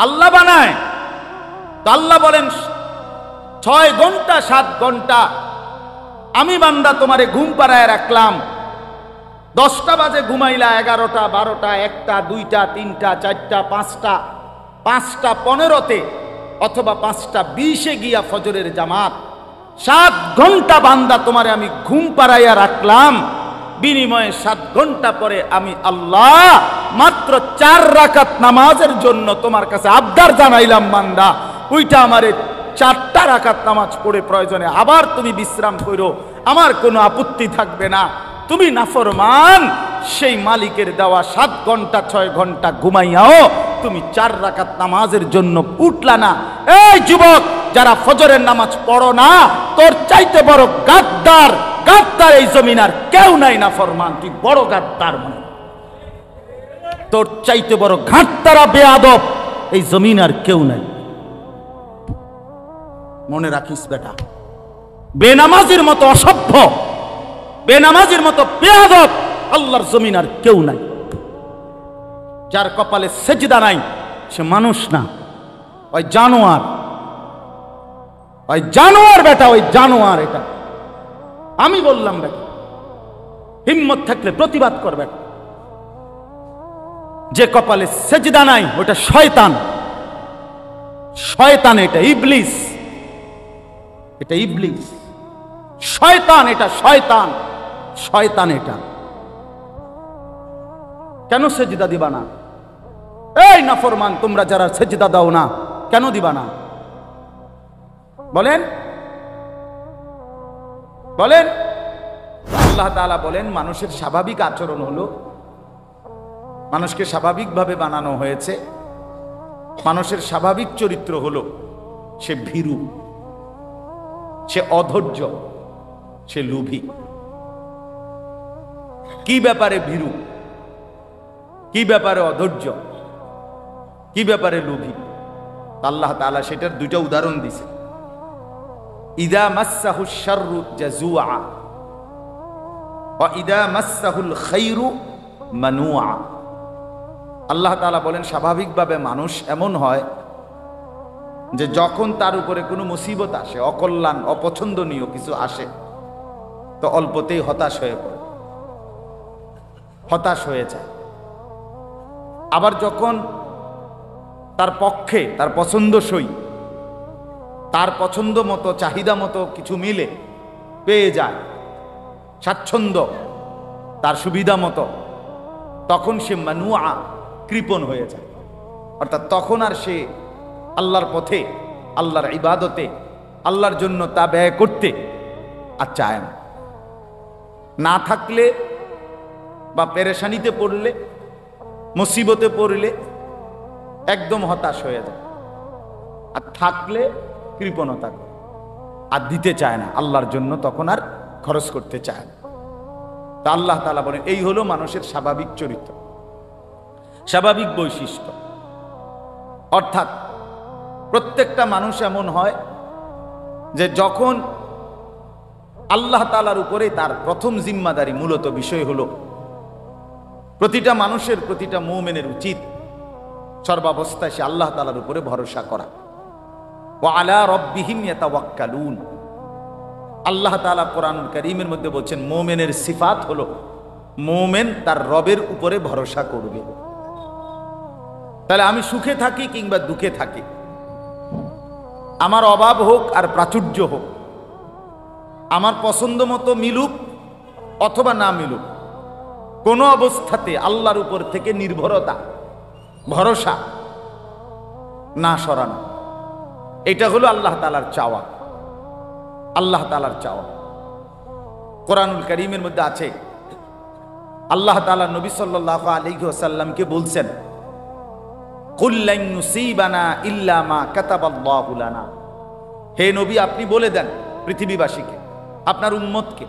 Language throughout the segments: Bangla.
আল্লাহ বানায়। তো আল্লাহ বলেন 6 ঘন্টা 7 ঘন্টা আমি বান্দা তোমারে ঘুম পাড়ায় রাখলাম। 10টা বাজে ঘুমাইলা, 11টা 12টা 1টা 2টা 3টা 4টা 5টা 5টা 15তে অথবা 5টা 20-এ গিয়া ফজরের জামাত। 7 ঘন্টা বান্দা তোমারে আমি ঘুম পাড়াইয়া রাখলাম, বিনিময়ে 7 ঘন্টা পরে আমি আল্লাহ মাত্র 4 রাকাত নামাজের জন্য তোমার কাছে আবদার জানাইলাম। বান্দা ওইটা আমারে 4টা রাকাত নামাজ পড়ে প্রয়োজনে আবার তুমি বিশ্রাম করো, আমার কোনো আপত্তি থাকবে না। তুমি নাফরমান, সেই মালিকের দেওয়া 7 ঘন্টা 6 ঘন্টা ঘুমাইয়াও তুমি 4 রাকাত নামাজের জন্য উঠলা না। এই যুবক, যারা ফজরের নামাজ পড়ো না, তোর চাইতে বড় গাদ্দার গাদ্দার এই জমিন আর কেউ নাই। নাফরমান, তুই বড় গাদ্দার, মনে তোর চাইতে বড় ঘাটতারা বেয়াদব এই জমিন আর কেউ নাই। মনে রাখিস বেটা, বেনামাজির মতো অসভ্য, বেনামাজির মতো বেয়াদব আল্লাহর জমিন আর কেউ নাই। যার কপালে সেজদা নাই সে মানুষ না, ওই জানোয়ার, ওই জানোয়ার বেটা, ওই জানোয়ার। এটা আমি বললাম বেটা, হিম্মত থাকলে প্রতিবাদ করবে। যে কপালে সেজদা নাই ওটা শয়তান, শয়তান, এটা ইবলিস, এটা ইবলিস, শয়তান, এটা শয়তান, শয়তান। এটা কেন সেজদা দিবা না? এই নাফরমান, তোমরা যারা সেজদা দাও না, কেন দিবা না বলেন? বলেন। আল্লাহ তাআলা বলেন মানুষের স্বাভাবিক আচরণ হলো, মানুষকে স্বাভাবিকভাবে বানানো হয়েছে, মানুষের স্বাভাবিক চরিত্র হলো সে ভীরু, সে অধৈর্য, সে লোভী। কি ব্যাপারে ভীরু, কি ব্যাপারে অধৈর্য, কি ব্যাপারে লোভী? আল্লাহ তাআলা সেটার 2টা উদাহরণ দিছে। ইদা মাসসাহুশ শাররু জাজুআ ওয়া ইদা মাসসাহুল খাইরু মানুআ। আল্লাহ তাআলা বলেন স্বাভাবিকভাবে মানুষ এমন হয় যে যখন তার উপরে কোনো মুসিবত আসে, অকল্যাণ অপছন্দনীয় কিছু আসে, তো অল্পতেই হতাশ হয়ে পড়ে, হতাশ হয়ে যায়। আবার যখন তার পক্ষে, তার পছন্দসই, তার পছন্দ মতো চাহিদা মতো কিছু মিলে, পেয়ে যায়, স্বাচ্ছন্দ্য তার সুবিধা মতো, তখন সে মানুআ, কৃপণ হয়ে যায়। অর্থাৎ তখন আর সে আল্লাহর পথে, আল্লাহর ইবাদতে, আল্লাহর জন্য তা ব্যয় করতে আর চায় না। না থাকলে বা পেরেশানিতে পড়লে, মুসিবতে পড়লে একদম হতাশ হয়ে যায়, আর থাকলে কৃপণতা করে, আর দিতে চায় না আল্লাহর জন্য, তখন আর খরচ করতে চায় না। তা আল্লাহ তাআলা বলেন এই হলো মানুষের স্বাভাবিক চরিত্র, স্বাভাবিক বৈশিষ্ট্য। অর্থাৎ প্রত্যেকটা মানুষ এমন হয় যে যখন আল্লাহ তাআলার উপরে তার প্রথম জিম্মাদারি, মূলত বিষয় হলো প্রতিটা মানুষের, প্রতিটা মুমিনের উচিত সর্বাবস্থায় সে আল্লাহ তাআলার উপরে ভরসা করা। ওয়া আলা রাব্বিহিম ইয়াতাওয়াক্কালুন। আল্লাহ তাআলা কোরআনুল কারীমের মধ্যে বলছেন মুমিনের সিফাত হলো মুমিন তার রবের উপরে ভরসা করবে। তাহলে আমি সুখে থাকি কিংবা দুঃখে থাকি, আমার অভাব হোক আর প্রাচুর্য হোক, আমার পছন্দ মতো মিলুক অথবা না মিলুক, কোনো অবস্থাতে আল্লাহর উপর থেকে নির্ভরতা, ভরসা না সরানো, এটা হলো আল্লাহ তাআলার চাওয়া, আল্লাহ তাআলার চাওয়া। কোরআনুল কারীমের মধ্যে আছে আল্লাহ তাআলা নবী সাল্লাল্লাহু আলাইহি ওয়াসাল্লামকে বলছেন, কুল লান ইউসিবানা ইল্লা মা কাতাবাল্লাহু লানা। হে নবী, আপনি বলে দেন পৃথিবীবাসীকে, আপনার উম্মতকে,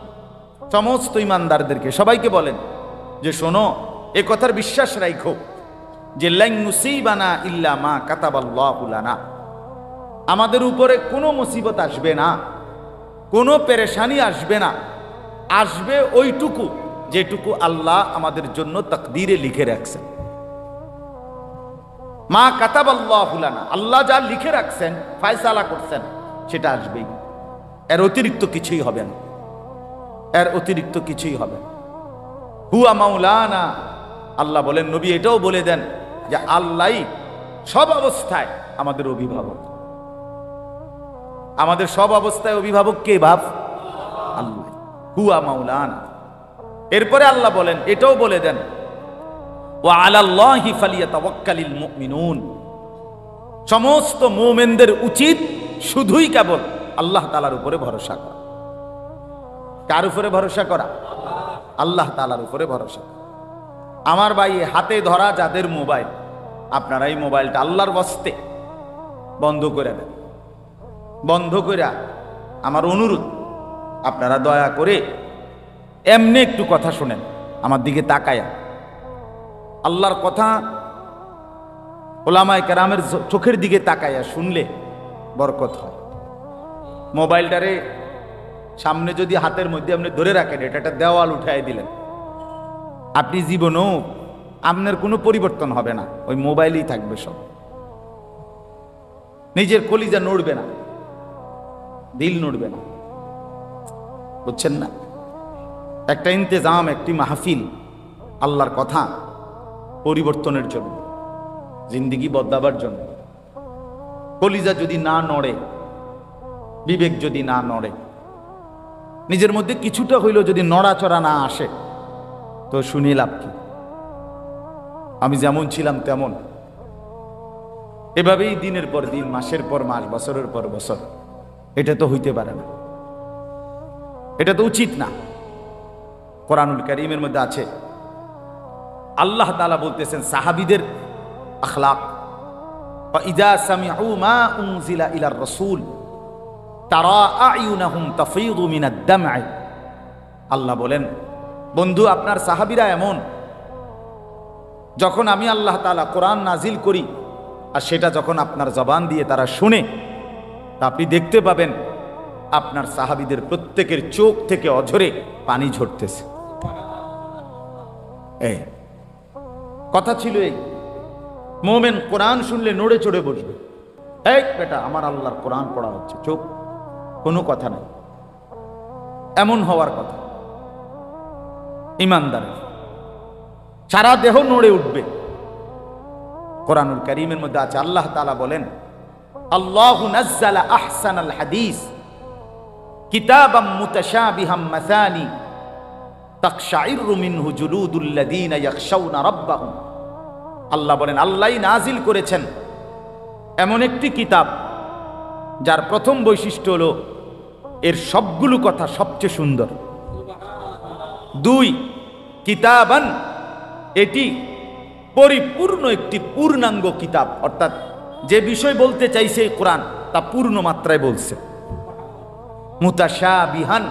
সমস্ত ইমানদারদেরকে, সবাইকে বলেন যে শোনো, এ কথার বিশ্বাস রাখো যে লান ইউসিবানা ইল্লা মা কাতাবাল্লাহু লানা, আমাদের উপরে কোনো মুসিবত আসবে না, কোনো পেরেশানি আসবে না, আসবে ওইটুকু যেটুকু আল্লাহ আমাদের জন্য তাকদীরে লিখে রাখছেন। মা কাতাবাল্লাহু লানা, আল্লাহ যা লিখে রাখছেন, ফায়সালা করছেন, সেটা আসবেই। এর অতিরিক্ত কিছুই হবে না, এর অতিরিক্ত কিছুই হবে না। হুয়া মাওলানা, আল্লাহ বলেন, নবী এটাও বলে দেন যে আল্লাহ সব অবস্থায় আমাদের অভিভাবক। আমাদের সব অবস্থায় অভিভাবক কে বাপ? আল্লাহ। হুয়া মাওলানা। এরপরে আল্লাহ বলেন, এটাও বলে দেন, ওয়া আলাল্লাহি ফালিয়াতাওয়াক্কালিল মুমিনুন, সমস্ত মুমিনদের উচিত শুধুই কেবল আল্লাহ তাআলার উপরে ভরসা করা। কার উপরে ভরসা করা? আল্লাহ তাআলার উপরে ভরসা। আমার ভাই, হাতে ধরা যাদের মোবাইল, আপনারা এই মোবাইলটা আল্লাহর ওয়াস্তে বন্ধ করে দেন। বন্ধ করে, আমার অনুরোধ, আপনারা দয়া করে এমনি একটু কথা শোনেন, আমার দিকে তাকায়া। আল্লাহর কথা ওলামায়ে কেরামের চোখের দিকে তাকায়া শুনলে বরকত হয়। মোবাইলটারে সামনে যদি হাতের মধ্যে আপনি ধরে রাখেন, এটা একটা দেওয়াল উঠাই দিলেন, আপনি জীবনেও আপনার কোনো পরিবর্তন হবে না, ওই মোবাইলই থাকবে সব। নিজের কলিজা নড়বে না, দিল নড়বে না, বুঝছেন না? একটা ইন্তেজাম, একটি মাহফিল আল্লাহর কথা পরিবর্তনের জন্য, জিন্দিগি বদলাবার জন্য। কলিজা যদি না নড়ে, বিবেক যদি না নড়ে, নিজের মধ্যে কিছুটা হইলেও যদি নড়াচড়া না আসে, তো শুনি লাভ কি? আমি যেমন ছিলাম তেমন, এভাবেই দিনের পর দিন, মাসের পর মাস, বছরের পর বছর, এটা তো হইতে পারে না, এটা তো উচিত না। কোরআনুল কারীমের মধ্যে আছে, আল্লাহ তাআলা বলতেছেন সাহাবীদের আখলাক, ইযা সামিউ মা উনজিলা ইলার রাসূল তারা আয়ুনাহুম তাফীদু মিনাদ দাম'i। আল্লাহ বলেন, বন্ধু, আপনার সাহাবীরা এমন, যখন আমি আল্লাহ তাআলা কোরআন নাজিল করি আর সেটা যখন আপনার জবান দিয়ে তারা শুনে, তা আপনি দেখতে পাবেন আপনার সাহাবীদের প্রত্যেকের চোখ থেকে অঝরে পানি ঝরতেছে। কথা ছিল এই, মোমেন কোরআন শুনলে নড়ে চড়ে বসবে। এই বেটা, আমার আল্লাহর কোরআন পড়া হচ্ছে, চুপ, কোনো কথা নাই, এমন হওয়ার কথা। ইমানদার সারা দেহ নড়ে উঠবে। কোরআনুল কারীমের মধ্যে আছে, আল্লাহ তাআলা বলেন, আল্লাহু নাজ্জালা আহসানাল হাদিস কিতাবাম মুতাশাবিহাম মাসানি তাকশাইরু মিনহু জুলুদুল লাযীনা ইয়াখশাউনা রাব্বাহুম। আল্লাহ বলেন, আল্লাহই নাজিল করেছেন এমন একটি কিতাব যার প্রথম বৈশিষ্ট্য হলো এর সবগুলো কথা সবচেয়ে সুন্দর। দুই, কিতাবান, এটি পরিপূর্ণ একটি পূর্ণাঙ্গ কিতাব, অর্থাৎ যে বিষয় বলতে চাইছে এই কোরআন তা পূর্ণ মাত্রায় বলছে। মুতাশাবিহান,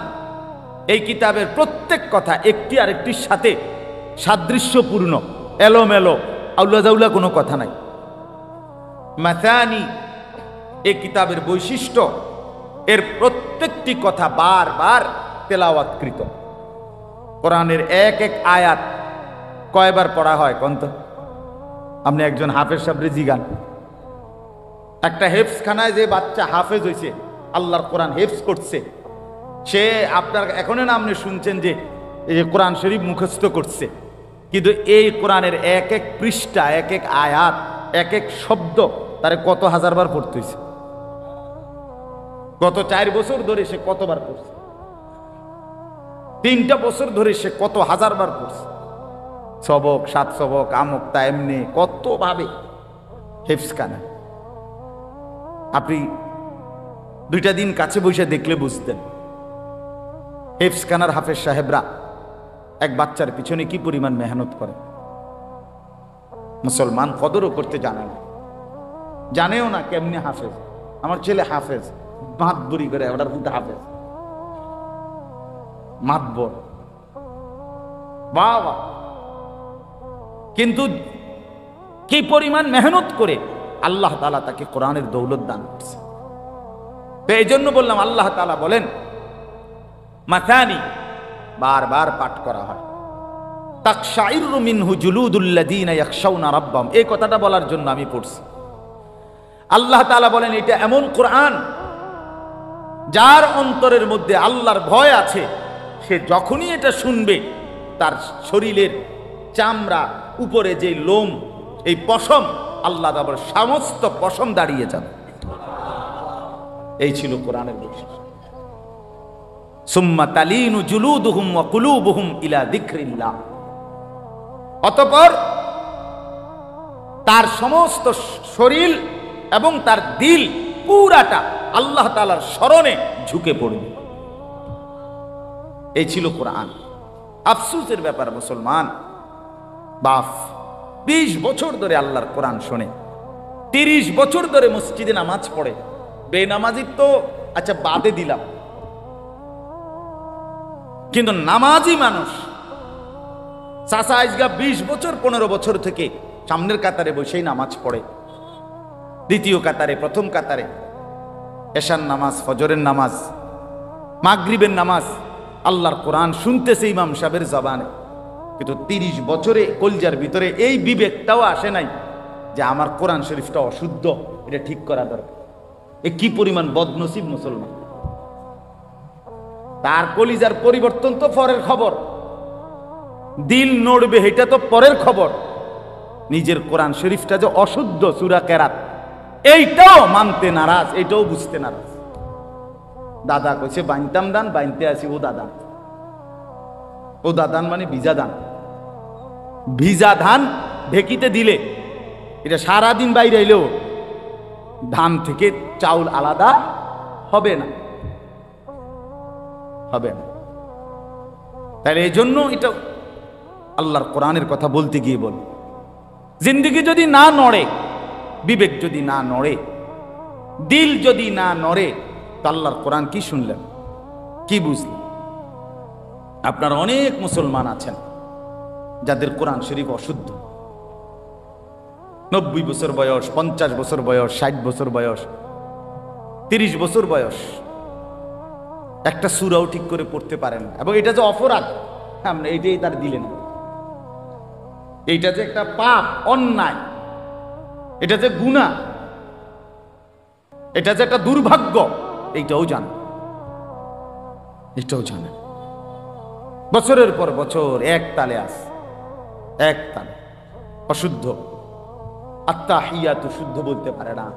এই কিতাবের প্রত্যেক কথা একটি আরেকটির সাথে সাদৃশ্যপূর্ণ, এলোমেলো, আউলা জাউলা কোনো কথা নাই। মাসানি, এই কিতাবের বৈশিষ্ট্য, এর প্রত্যেকটি কথা বারবার তেলাওয়াতকৃত। কোরআনের এক এক আয়াত কয়বার পড়া হয় কন্ত? আপনি একজন হাফেজ সাহেবরে জিগান, একটা হেফজখানায় যে বাচ্চা হাফেজ হয়েছে, আল্লাহর কোরআন হেফজ করছে, সে আপনার এখনো না আপনি শুনছেন যে এই যে কোরআন শরীফ মুখস্থ করছে, কিন্তু এই কোরআনের এক এক পৃষ্ঠা, এক এক আয়াত, এক এক শব্দ তারে কত হাজারবার পড়তে হয়েছে। গত 4 বছর ধরে সে কতবার পড়ছে, 3টা বছর ধরে সে কত হাজারবার পড়ছে। সবক, 7 সবক, আমক, তা এমনি কত ভাবে হেফজখানা। আপনি 2টা দিন কাছে বসে দেখলে বুঝতেন হেফজখানার হাফেজ সাহেবরা এক বাচ্চার পিছনে কি পরিমাণ মেহনত করে। মুসলমান কদরও করতে জানে না, জানেও না কেমনি হাফেজ। আমার ছেলে হাফেজ, মাতবরি করে, ওটার মধ্যে হাফেজ, মাতবর, বাবা, কিন্তু কি পরিমাণ মেহনত করে আল্লাহ তাআলা তাকে কোরআনের দৌলত দান করছে। তো এই জন্য বললাম, আল্লাহ তাআলা বলেন মাথানি, বারবার পাঠ করা হয়। তাকশাইরু মিনহু জুলুদুল্লাযীনা ইয়াখশাউনা রাব্বাহুম, এই কথাটা বলার জন্য আমি পড়ছি। আল্লাহ তাআলা বলেন এটা এমন কোরআন যার অন্তরের মধ্যে আল্লাহর ভয় আছে, সে যখনই এটা শুনবে তার শরীরের চামড়া, উপরে যে লোম, এই পশম, আল্লাহ তাআলার সমস্ত পশম দাঁড়িয়ে যাবে। এই ছিল কোরআনের বৈশিষ্ট্য। সুম্মা তালিনু জুলুদুহুম ওয়া কুলুবুহুম ইলা যিকরিল্লাহ, অতঃপর তার সমস্ত শরীর এবং তার দিল পুরাটা আল্লাহ তাআলার স্মরণে ঝুঁকে পড়বে। এই ছিল কোরআন। আফসোসের ব্যাপার মুসলমান বাপ 20 বছর ধরে আল্লাহর কোরআন শোনে, 30 বছর ধরে মসজিদে নামাজ পড়ে, বেনামাজি তো আচ্ছা বাদে দিলাম, কিন্তু নামাজি মানুষ চাচা আজগা 20 বছর 15 বছর থেকে সামনের কাতারে বসেই নামাজ পড়ে, দ্বিতীয় কাতারে, প্রথম কাতারে, এশার নামাজ, ফজরের নামাজ, মাগরিবের নামাজ, আল্লাহর কোরআন শুনতেছে ইমাম সাহেবের জবানে, কিন্তু 30 বছরে কলজার ভিতরে এই বিবেকটাও আসে নাই যে আমার কোরআন শরীফটা অশুদ্ধ, এটা ঠিক করা দরকার। এ কি পরিমাণ বদনসিব মুসলমান! তার কলিজার পরিবর্তন তো পরের খবর, দিল নড়বে এটা তো পরের খবর, নিজের কোরআন শরীফটা যে অশুদ্ধ সূরা কেরাত এইটাও মানতে নারাজ, এইটাও বুঝতে নারাজ। দাদা কইছে বাইনতাম দান, বাইনতে আসি ও দাদান। ও দাদান মানে ভিজা ধান। ভিজা ধান ঢেকিতে দিলে এটা সারাদিন বাইরে এলেও ধান থেকে চাউল আলাদা হবে না, হবে না। তাহলে এই জন্য এটা আল্লাহর কোরআনের কথা বলতে গিয়ে বল, জিন্দেগি যদি না নড়ে, বিবেক যদি না নড়ে, দিল যদি না নড়ে, তো আল্লাহর কোরআন কি শুনলেন, কি বুঝলেন? আপনার অনেক মুসলমান আছেন যাদের কোরআন শরীফ অশুদ্ধ, 90 বছর বয়স, 50 বছর বয়স, 60 বছর বয়স, 30 বছর বয়স, একটা সূরাও ঠিক করে পড়তে পারেন না। এবং এটা যে অপরাধ, আমরা এইটাই তার দিলেন, এইটা যে একটা পাপ, অন্যায়, এটা যে গুনাহ, এটা যে একটা দুর্ভাগ্য, এইটাও জানেন, এটাও জানেন। বছরের পর বছর এক তালে আছে, এক তালে অশুদ্ধ। আত্তাহিয়াতু শুদ্ধ বলতে পারে না,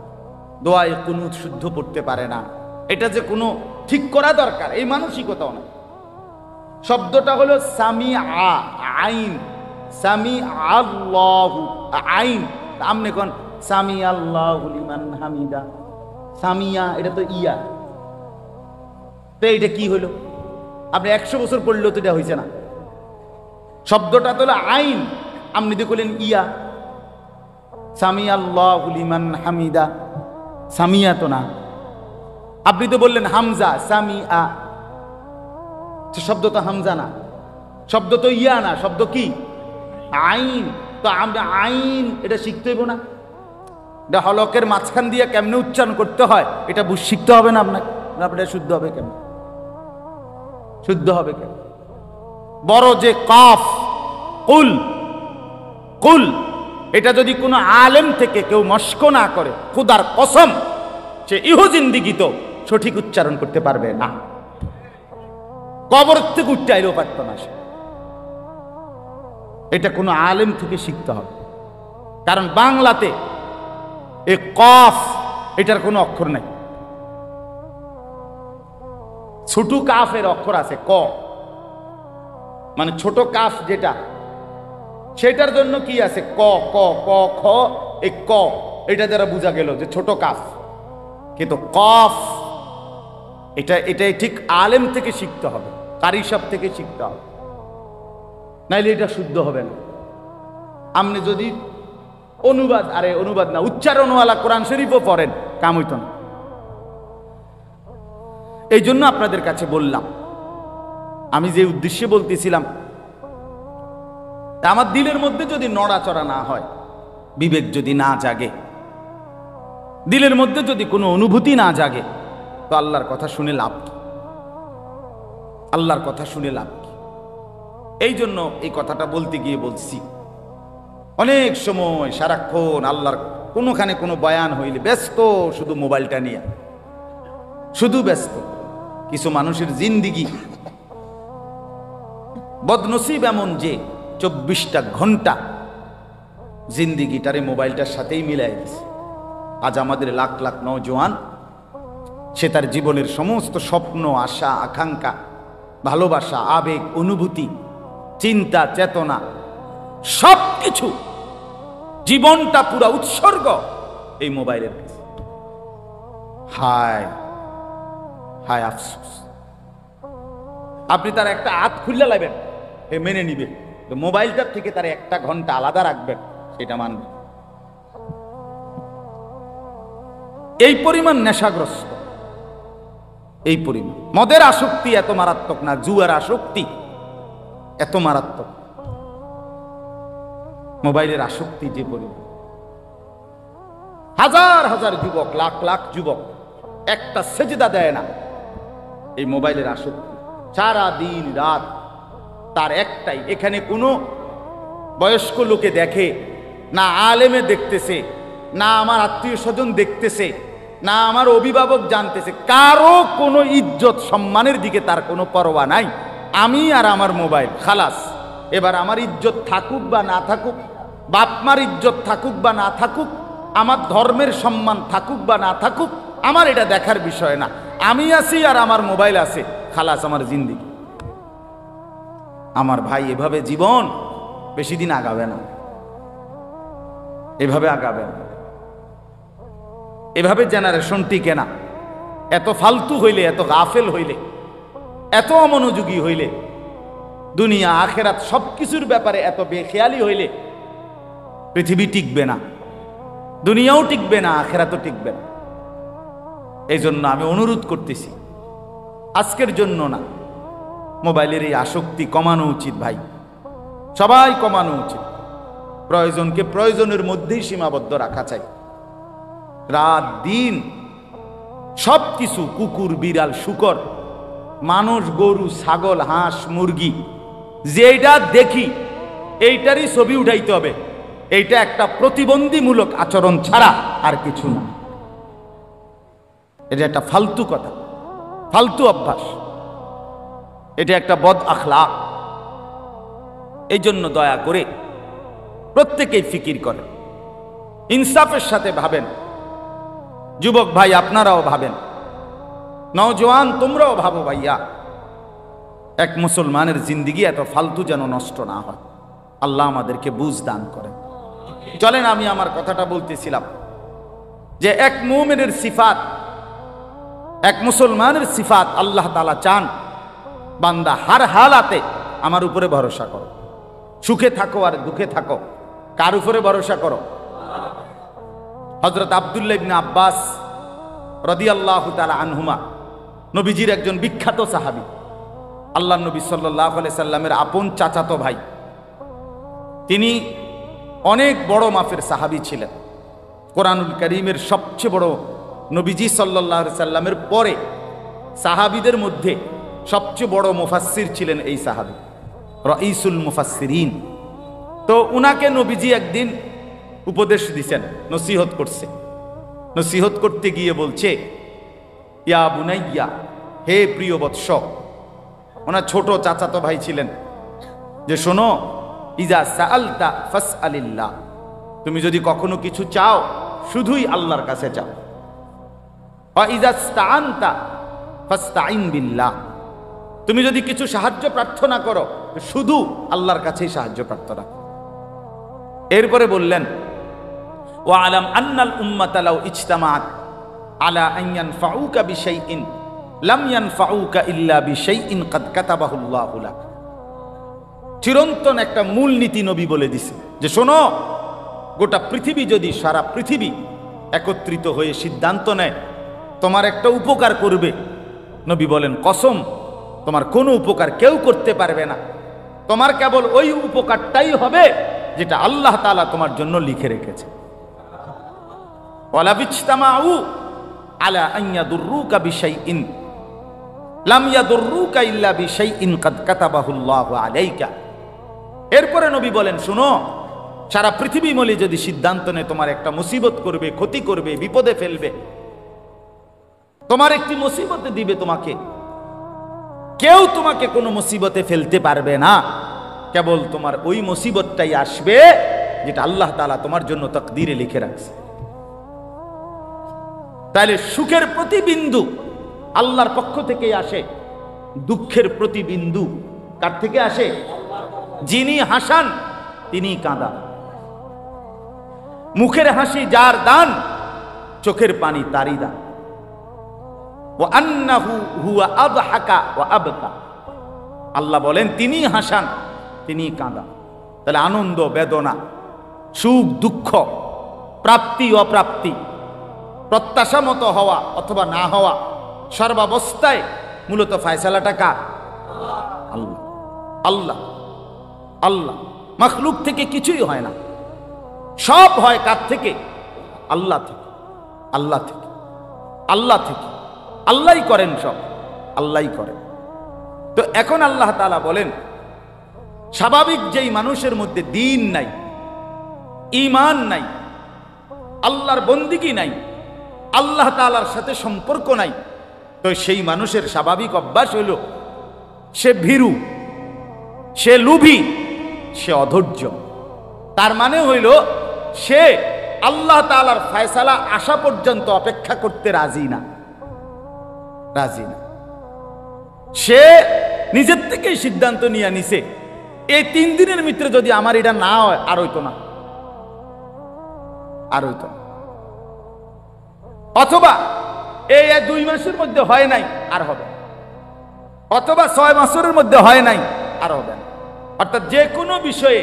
দোয়ায়ে কুনুত শুদ্ধ পড়তে পারে না। এটা যে কোনো ঠিক করা দরকার, এই মানসিকতাও নাই। শব্দটা হলো সামিআ, আইন, সামি আল্লাহু, আইন। আমনে কোন সামি আল্লাহু লিমান হামিদা, সামিয়া এটা তো ইয়া, তো এটা কি হলো? আপনি 100 বছর পড়লেও তো এটা হয়েছে না। শব্দটা তো হলো আইন, আপনি তো করলেন ইয়া, সামি আল্লাহু লিমান হামিদা, সামিয়া তো না। আপনি তো বললেন হামজা, সামিআ, শব্দ তো হামজা না, শব্দ তো ইয়া না, শব্দ কি? আইন। তো আমরা আইন এটা শিখতে হইব না? এটা হলকের মাঝখান দিয়ে কেমনে উচ্চারণ করতে হয় এটা শিখতে হবে না আপনাকে? আপনার শুদ্ধ হবে কেন? শুদ্ধ হবে কেন? বড় যে কাফ, কুল, কুল, এটা যদি কোনো আলেম থেকে কেউ মস্ক না করে, খুদার কসম সে ইহো জিন্দিগি তো সঠিক উচ্চারণ করতে পারবে না, কবর থেকে উঠতে আইলেও পারত না সে। এটা কোনো আলেম থেকে শিখতে হবে, কারণ বাংলাতে এ কফ এটার কোনো অক্ষর নাই। ছোট কাফের অক্ষর আছে ক, মানে ছোট কাফ যেটা, সেটার জন্য কি আছে ক, ক, ক, খ, এই ক, এটা দ্বারা বোঝা গেল যে ছোট কাফ। কিন্তু কফ এটাই ঠিক আলেম থেকে শিখতে হবে, কারি সাহেব থেকে শিখতে হবে, নাইলে এটা শুদ্ধ হবে না। আপনি যদি অনুবাদ, আরে অনুবাদ না, উচ্চারণওয়ালা কোরআন শরীফও পড়েন, কাম হইত না। এই জন্য আপনাদের কাছে বললাম, আমি যে উদ্দেশ্যে বলতেছিলাম, আমার দিলের মধ্যে যদি নড়াচড়া না হয়, বিবেক যদি না জাগে, দিলের মধ্যে যদি কোনো অনুভূতি না জাগে, তো আল্লাহর কথা শুনে লাভ কি? আল্লাহর কথা শুনে লাভ কি? এই জন্য এই কথাটা বলতে গিয়ে বলছি, অনেক সময় সারাক্ষণ আল্লাহর কোনোখানে কোনো বয়ান হইলে ব্যস্ত, শুধু মোবাইলটা নিয়ে শুধু ব্যস্ত। কিছু মানুষের জিন্দিগি বদনসিব এমন যে 24টা ঘন্টা জিন্দিগিটারে মোবাইলটার সাথেই মিলাই দিছে। আজ আমাদের লাখ লাখ নওজোয়ান, সে তার জীবনের সমস্ত স্বপ্ন, আশা, আকাঙ্ক্ষা, ভালোবাসা, আবেগ, অনুভূতি, চিন্তা, চেতনা, সব কিছু, জীবনটা পুরা উৎসর্গ এই মোবাইলের কাছে। হায় হায় আফসোস। আপনি তার একটা হাত খুললে লাগবেন, এ মেনে নিবে, মোবাইলটার থেকে তার 1 ঘন্টা আলাদা রাখবেন, সেটা মানবে। এই পরিমাণ নেশাগ্রস্ত, এই পরিমাণ। মদের আসক্তি এত মারাত্মক না, জুয়ার আসক্তি এত মারাত্মক। মোবাইলের আসক্তি যে পরিমাণ, হাজার হাজার যুবক, লাখ লাখ যুবক একটা সেজদা দেয় না এই মোবাইলের আসক্তি। সারা দিন রাত তার একটাই, এখানে কোনো বয়স্ক লোকে দেখে না, আলেমে দেখতেছে না, আমার আত্মীয় স্বজন দেখতেছে না, আমার অভিভাবক জানতেছে, কারো কোনো ইজ্জত সম্মানের দিকে তার কোনো পরোয়া নাই। আমি আর আমার মোবাইল, খালাস। এবার আমার ইজ্জত থাকুক বা না থাকুক, বাপমার ইজ্জত থাকুক বা না থাকুক, আমার ধর্মের সম্মান থাকুক বা না থাকুক, আমার এটা দেখার বিষয় না। আমি আছি আর আমার মোবাইল আছে, খালাস আমার জিন্দিগি। আমার ভাই, এভাবে জীবন বেশি দিন আগাবে না, এভাবে আগাবে না, এভাবে জেনারেশন টিকে না। এত ফালতু হইলে, এত গাফেল হইলে, এত অমনোযোগী হইলে, দুনিয়া আখেরাত সবকিছুর ব্যাপারে এত বেখেয়ালি হইলে পৃথিবী টিকবে না, দুনিয়াও টিকবে না, আখেরাতও টিকবে না। এই জন্য আমি অনুরোধ করতেছি, আজকের জন্য না, মোবাইলের এই আসক্তি কমানো উচিত ভাই, সবাই কমানো উচিত। প্রয়োজনকে প্রয়োজনের মধ্যেই সীমাবদ্ধ রাখা চাই। রাত দিন সব কিছু, কুকুর, বিড়াল, শূকর, মানুষ, গরু, ছাগল, হাঁস, মুরগি, যেটা দেখি এইটারই ছবি উঠাইতে হবে। এইটা একটা প্রতিবন্ধীমূলক আচরণ ছাড়া আর কিছু না। এটা একটা ফালতু কথা, ফালতু অভ্যাস, এটা একটা বদ আখলাক। এই জন্য দয়া করে প্রত্যেকেই ফিকির করেন, ইনসাফের সাথে ভাবেন। যুবক ভাই আপনারাও ভাবেন, নওজোয়ান তোমরাও ভাবো ভাইয়া, এক মুসলমানের জিন্দিগি এত ফালতু যেন নষ্ট না হয়। আল্লাহ আমাদেরকে বুঝ দান করেন। চলেন, আমি আমার কথাটা বলতেছিলাম যে এক মুমিনের সিফাত, এক মুসলমানের সিফাত, আল্লাহ তাআলা চান বান্দা হার হালাতে আমার উপরে ভরসা করো, সুখে থাকো আর দুঃখে থাকো, কার উপরে ভরসা করো? হযরত আব্দুল্লাহ ইবনে আব্বাস রাদিয়াল্লাহু তাআলা আনহুমা, নবীজির একজন বিখ্যাত সাহাবী, আল্লাহর নবী সাল্লাল্লাহু আলাইহি সাল্লামের আপন চাচাতো ভাই। তিনি অনেক বড় মাপের সাহাবী ছিলেন। কোরআনুল কারীমের সবচেয়ে বড়, নবীজি সাল্লাল্লাহু আলাইহি সাল্লামের পরে সাহাবীদের মধ্যে সবচেয়ে বড় মুফাসসির ছিলেন এই সাহাবী, রাইসুল মুফাসসিরিন। তো উনাকে নবীজি একদিন উপদেশ দিছেন, নসিহত করছে। নসিহত করতে গিয়ে বলছে, ইয়া বুনাইয়া, হে প্রিয় বৎস, ওনার ছোট চাচাতো ভাই ছিলেন, যে শোনো, ইজা সাআলতা ফাসআলিল্লাহ, তুমি যদি কখনো কিছু চাও শুধুই আল্লাহর কাছে চাও। ওয়া ইজা ইসতাআনতা ফাসতাইন বিল্লাহ, তুমি যদি কিছু সাহায্য প্রার্থনা করো শুধু আল্লাহর কাছেই সাহায্য প্রার্থনা। এরপরে বললেন, ওয়া আলাম আন্নাল উম্মাতা লাউ ইজতামাআত আলা আন ইয়ানফাউকা বিশাইইন লাম ইয়ানফাউকা ইল্লা বিশাইইন কাদ কাতাবাহু আল্লাহু লাক। চিরন্তন একটা মূলনীতি নবী বলে দিছে যে শোনো, গোটা পৃথিবী যদি, সারা পৃথিবী একত্রিত হয়ে সিদ্ধান্ত নেয় তোমার একটা উপকার করবে, নবী বলেন কসম, তোমার কোনো উপকার কেউ করতে পারবে না, তোমার কেবল ওই উপকারটাই হবে যেটা আল্লাহ তাআলা তোমার জন্য লিখে রেখেছে। ওয়ালা বিজতামাউ আলা আন ইয়াদুররুকা বিশাইইন লাম ইয়াদুররুকা ইল্লা বিশাইইন কাদ কাতাবাহু আল্লাহু আলাইকা। এরপরে নবী বলেন, শুনো, সারা পৃথিবী মিলে যদি সিদ্ধান্ত নেয় তোমার একটা মুসিবত করবে, ক্ষতি করবে, বিপদে ফেলবে, তোমার একটি মুসিবতে দিবে, তোমাকে কেউ তোমাকে কোনো মুসিবতে ফেলতে পারবে না, কেবল তোমার ওই মুসিবতটাই আসবে যেটা আল্লাহ তাআলা তোমার জন্য তাকদীরে লিখে রাখছে। তাহলে সুখের প্রতিবিন্দু আল্লাহর পক্ষ থেকে আসে, দুঃখের প্রতিবিন্দু কার থেকে আসে? যিনি হাসান তিনি কাঁদান। মুখের হাসি যার দান, চোখের পানি তারই দান। ওয়া আন্নাহু হুয়া আযহাকা ওয়া আবকা। আল্লাহ বলেন তিনি হাসান, তিনি কাঁদান। তাহলে আনন্দ বেদনা, সুখ দুঃখ, প্রাপ্তি অপ্রাপ্তি, প্রত্যাশা মতো হওয়া অথবা না হওয়া, সর্বাবস্থায় মূলত ফয়সালাটা কার? আল্লাহ। আল্লাহ আল্লাহ। মাখলুক থেকে কিছুই হয় না, সব হয় কার থেকে? আল্লাহ থেকে। আল্লাহ থেকে, আল্লাহ থেকে। আল্লাহই করেন সব, আল্লাহই করেন। তো এখন আল্লাহ তাআলা বলেন, স্বাভাবিক যেই মানুষের মধ্যে দ্বীন নাই, ঈমান নাই, আল্লাহর বন্দিগি নাই, আল্লাহ তাআলার সাথে সম্পর্ক নাই, তো সেই মানুষের স্বাভাবিক অভ্যাস হইল সে ভীরু, সে লোভী, সে অধৈর্য। তার মানে হইল সে আল্লাহ তাআলার ফয়সালা আসা পর্যন্ত অপেক্ষা করতে রাজি না, রাজি না। সে নিজের থেকেই সিদ্ধান্ত নিয়ে নিছে, এই 3 দিনের ভিতরে যদি আমার এটা না হয় আর হইতো না, আর হইতো না। অথবা এই 2 মাসের মধ্যে হয় নাই, আর হবে। অথবা 6 বছরের মধ্যে হয় নাই, আর হবে না। অর্থাৎ যে কোনো বিষয়ে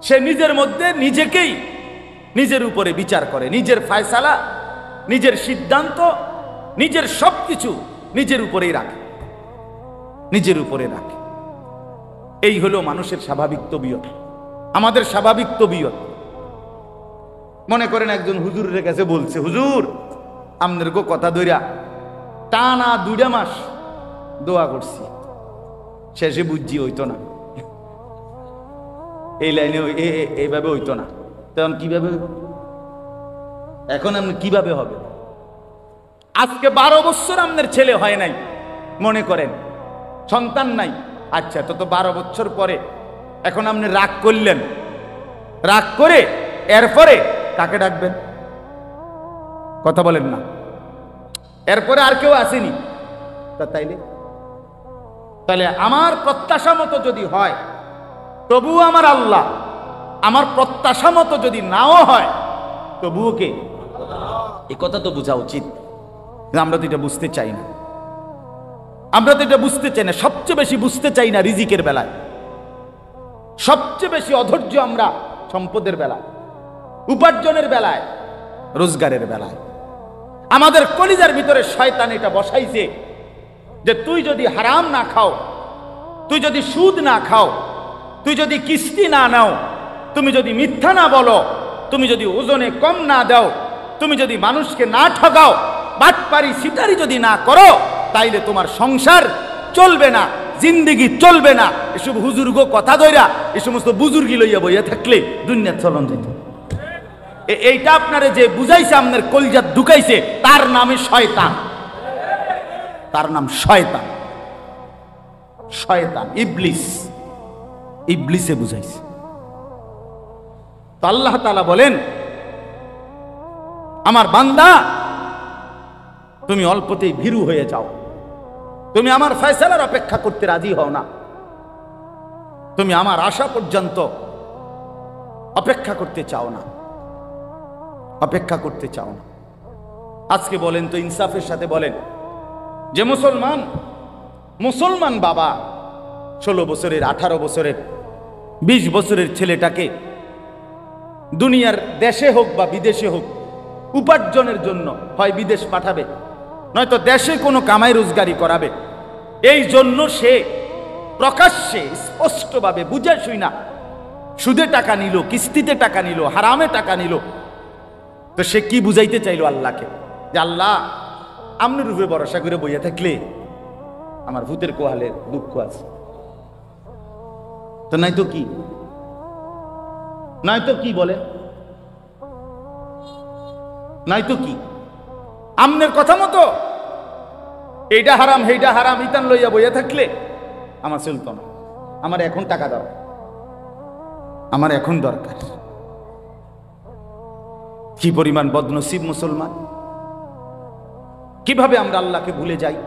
সে নিজের মধ্যে নিজেকেই নিজের উপরে বিচার করে, নিজের ফয়সালা, নিজের সিদ্ধান্ত, নিজের সবকিছু নিজের উপরেই রাখে, নিজের উপরে রাখে। এই হলো মানুষের স্বাভাবিক তবিয়ত, আমাদের স্বাভাবিক তবিয়ত। মনে করেন একজন হুজুরের কাছে বলছে, হুজুর আপনার গো কথা ধইরা টানা 2 মাস দোয়া করছি, শেষে বুঝছি হইতো না, এই লাইনে এইভাবে হইতো না। তখন কিভাবে? এখন আপনি কিভাবে হবে? আজকে 12 বছর আপনার ছেলে হয় নাই, মনে করেন সন্তান নাই, আচ্ছা তো 12 বছর পরে এখন আপনি রাগ করলেন, রাগ করে এরপরে কাকে ডাকবেন? কথা বলেন না। এরপরে আর কেউ আসেনি, তা তাইলে তাহলে আমার প্রত্যাশা মতো যদি হয় তবুও আমার আল্লাহ, আমার প্রত্যাশা মতো যদি নাও হয় তবুও কে? এই কথা তো বোঝা উচিত। আমরা তো এটা বুঝতে চাই না, আমরা তো এটা বুঝতে চাই না। সবচেয়ে বেশি বুঝতে চাই না রিজিকের বেলায়, সবচেয়ে বেশি অধৈর্য আমরা সম্পদের বেলায়, উপার্জনের বেলায়, রোজগারের বেলায়। আমাদের কলিজার ভিতরে শয়তান এটা বসাইছে যে তুই যদি হারাম না খাও, তুই যদি সুদ না খাও, তুই যদি কিস্তি না নাও, তুমি যদি মিথ্যা না বলো, তুমি যদি ওজনে কম না দাও, তুমি যদি মানুষকে না ঠকাও, বাটপারি সিটারি যদি না করো, তাইলে তোমার সংসার চলবে না, জিন্দেগি চলবে না। এসব হুজুর্গ কথা ধইরা এই সমস্ত বুজুর্গি লইয়া বইয়া থাকলে দুনিয়া চলন যেত। এইটা আপনারে যে বুঝাইছে, আপনার কলজাত ঢুকাইছে, তার নামে শয়তান, তার নাম শয়তান। শয়তান, ইবলিস, ইবলিসে বুঝাইছে। তো আল্লাহ তাআলা বলেন, আমার বান্দা তুমি অল্পতেই ভীরু হয়ে যাও, তুমি আমার ফয়সালার অপেক্ষা করতে রাজি হও না, তুমি আমার আশা পর্যন্ত অপেক্ষা করতে চাও না, অপেক্ষা করতে চাও না। আজকে বলেন তো, ইনসাফের সাথে বলেন, যে মুসলমান বাবা 16 বছরের, 18 বছরের, 20 বছরের ছেলেটাকে দুনিয়ার দেশে হোক বা বিদেশে হোক উপার্জনের জন্য হয় বিদেশ পাঠাবে, নয়তো দেশে কোনো কামাই রোজগারি করাবে, এই জন্য সে প্রকাশ্যে স্পষ্টভাবে বুঝে শুই না সুদে টাকা নিল, কিস্তিতে টাকা নিল, হারামে টাকা নিল। তো সে কি বুঝাইতে চাইলো আল্লাহকে? যে আল্লাহ, আপনার রূপে ভরসা করে বইয়া থাকলে আমার ভূতের কোহালে দুঃখ আছে, তো নাই তো কি, নাই তো কি বলে, নাই তো কি? আমনের কথা মতো এইটা হারাম সেইটা হারাম ইতান লইয়া বইয়া থাকলে আমার চলত না। আমার এখন টাকা দাও, আমার এখন দরকার। কি পরিমাণ বদনসিব মুসলমান! কিভাবে আমরা আল্লাহকে ভুলে যাই,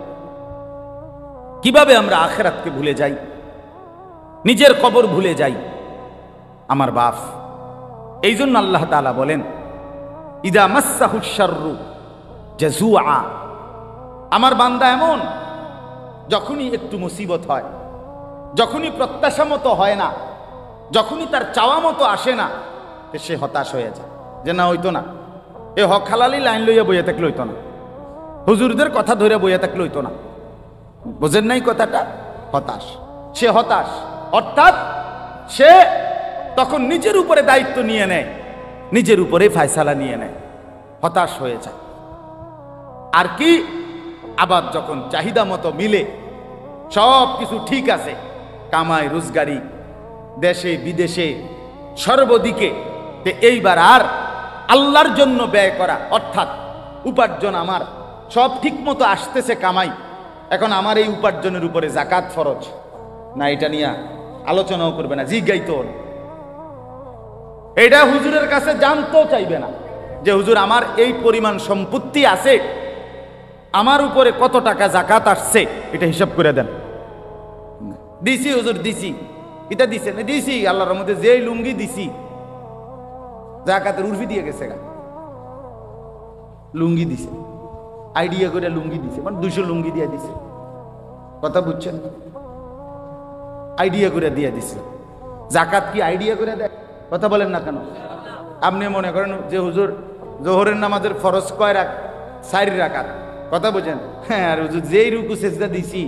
কিভাবে আমরা আখিরাতকে ভুলে যাই, নিজের কবর ভুলে যাই। আমার বাপ, এই জন্য আল্লাহ তাআলা বলেন ইদা মাসসাহুশ শাররু জাজুআ, আমার বান্দা এমন যখনই একটু মুসিবত হয়, যখনই প্রত্যাশা মতো হয় না, যখনই তার চাওয়া মতো আসে না, সে হতাশ হয়ে যায় যে না হইতো না, এ হক হালালি লাইন লইয়া বইয়া থাকলে হইতো না, হুজুরদের কথা ধরে বইয়া থাকলে হইতো না। বোঝেন নাই কথাটা? হতাশ, সে হতাশ, অর্থাৎ সে তখন নিজের উপরে দায়িত্ব নিয়ে নেয়, নিজের উপরে ফায়সালা নিয়ে নেয়, হতাশ হয়ে যায়। আর কি, আবার যখন চাহিদা মতো মিলে, সব কিছু ঠিক আছে, কামাই রোজগারি দেশে বিদেশে সর্বদিকে, এইবার আর আল্লাহর জন্য ব্যয় করা, অর্থাৎ উপার্জন আমার সব ঠিক মতো আসতেছে কামাই, এখন আমার এই উপার্জনের উপরে যাকাত ফরজ না, এটা নিয়ে আলোচনাও করবে না, জিজ্ঞাইতো না, এটা হুজুরের কাছে জানতেও চাইবে না যে হুজুর আমার এই পরিমাণ সম্পত্তি আছে, আমার উপরে কত টাকা যাকাত আসছে, এটা হিসাব করে দেন। দিছি হুজুর, দিছি, এটা দিছে না, দিছি আল্লাহর মধ্যে যে লুঙ্গি দিছি যাকাতের উর্ফি দিয়ে গেছে, লুঙ্গি দিছে, আইডিয়া করে লুঙ্গি দিছে, মানে 200 লুঙ্গি দিয়ে দিছে, কথা বুঝছেন? আইডিয়া করে দিয়ে দিছে। যাকাত কি আইডিয়া করে দেয়? কথা বলেন না কেন? আপনি মনে করেন যে হুজুর জোহরের নামাজের ফরজ কয় রাকাত? 4 রাকাত, কথা বুঝেন? হ্যাঁ, আর হুজুর যেই রুকু সেজদা দিছি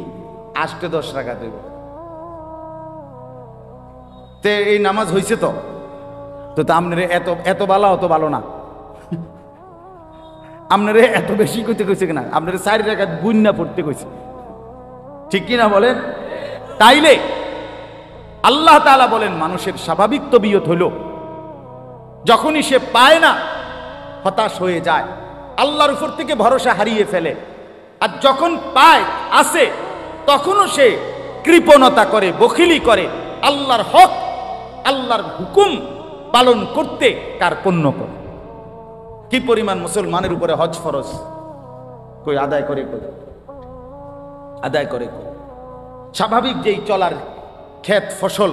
8-10 রাকাত হইব, তে এই নামাজ হইছে তো আপনার এত এত ভালো, অত ভালো না, আপনার এত বেশি কইতে কইছে কিনা, আপনার 4 রাকাত গুন্না পড়তে কইছে, ঠিক কিনা বলেন? তাইলে আল্লাহ তাআলা বলেন মানুষের স্বাভাবিক তবিয়ত হলো যখনই সে পায় না হতাশ হয়ে যায়, আল্লাহর উপর থেকে ভরসা হারিয়ে ফেলে, আর যখন পায় আসে তখনও সে কৃপণতা করে, বখিলি করে, আল্লাহর হক আল্লাহর হুকুম পালন করতে কার্পণ্য করে। কি পরিমাণ মুসলমানের উপরে হজ ফরজ, কই আদায় করে, আদায় করে। স্বাভাবিক যেই চলার ক্ষেত ফসল,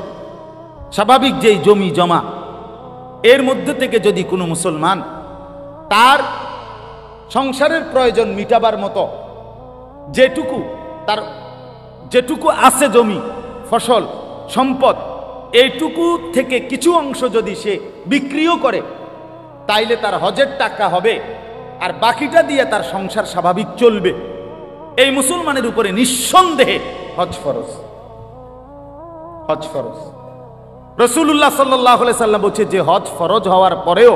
স্বাভাবিক যেই জমি জমা, এর মধ্যে থেকে যদি কোনো মুসলমান তার সংসারের প্রয়োজন মিটাবার মতো যেটুকু আছে জমি ফসল সম্পদ, এইটুকু থেকে কিছু অংশ যদি সে বিক্রিও করে, তাইলে তার হজের টাকা হবে, আর বাকিটা দিয়ে তার সংসার স্বাভাবিক চলবে। এই মুসলমানের উপরে নিঃসন্দেহে হজ ফরজ, হজ ফরজ। রাসূলুল্লাহ সাল্লাল্লাহু আলাইহি সাল্লাম বলছে যে হজ ফরজ হওয়ার পরেও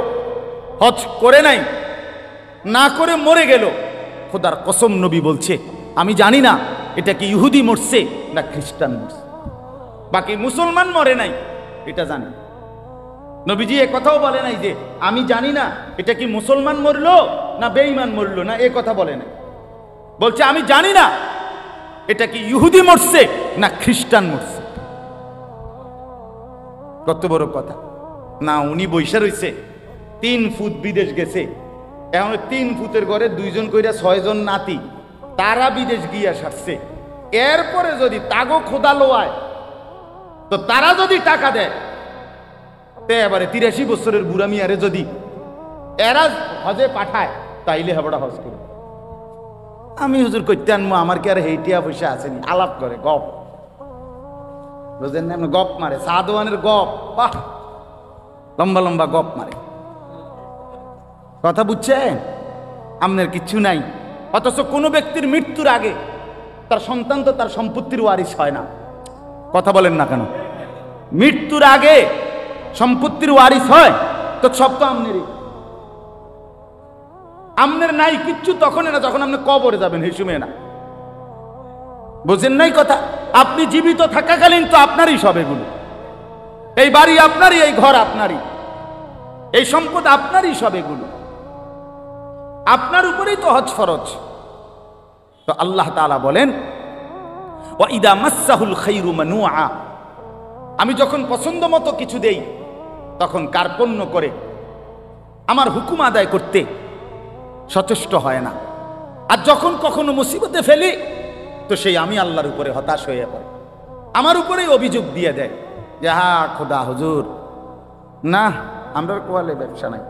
হজ করে নাই, না করে মরে গেল, খোদার কসম নবী বলছে আমি জানি না এটা কি ইহুদি মরছে না খ্রিস্টান মরছে, বাকি মুসলমান মরে নাই এটা জানি। নবীজি এ কথাও বলে নাই যে আমি জানি না এটা কি মুসলমান মরলো না বেঈমান মরলো, না এ কথা বলে নাই, বলছে আমি জানি না এটা কি ইহুদি মরছে না খ্রিস্টান মরছে। কত বড় কথা! না উনি বৈশা রইছে 3 ফুট বিদেশ গেছে, এখন 3 ফুটের ঘরে 2 জন কইরা 6 জন নাতি, তারা বিদেশ গিয়া সারছে, এরপরে যদি তাগো খোদা লোয়ায় তো তারা যদি টাকা দেয়, তে এবারে 83 বছরের বুড়া মিয়ারে যদি এরা হজে পাঠায়, তাইলে হেবড়া হজ করে। আমি হুজুর কইতে আনবো, আমার কি আর হেইটিয়া পয়সা আসেনি, আলাপ করে গপ, বুঝলেন না? গপ মারে, সাদওয়ানের গপ, বাহ, লম্বা লম্বা গপ মারে, কথা বুঝছেন? আপনার কিচ্ছু নাই, অথচ কোনো ব্যক্তির মৃত্যুর আগে তার সন্তান তো তার সম্পত্তির ওয়ারিশ হয় না, কথা বলেন না কেন? মৃত্যুর আগে সম্পত্তির ওয়ারিশ হয় তো সব তো আমনেরই, আমনের নাই কিচ্ছু তখন না যখন আপনি কবরে যাবেন, এই সময় না, বুঝেন নাই কথা? আপনি জীবিত থাকাকালীন তো আপনারই সব এগুলো, এই বাড়ি আপনারই, এই ঘর আপনারই, এই সম্পদ আপনারই, সব এগুলো আপনার উপরেই তো হজ ফরজ। তো আল্লাহ তাআলা বলেন ওয়া ইদা মাসসাহুল খায়রু মানুআ, আমি যখন পছন্দ মতো কিছু দেই তখন কার্পণ্য করে আমার হুকুম আদায় করতে সচেষ্ট হয় না। আর যখন কখনো মুসিবতে ফেলি তো সেই আমি আল্লাহর উপরে হতাশ হয়ে পড়ে, আমার উপরেই অভিযোগ দিয়ে দেয় যে হা খোদা হুজুর, না আমরা কোয়ালে ব্যবসা নাই,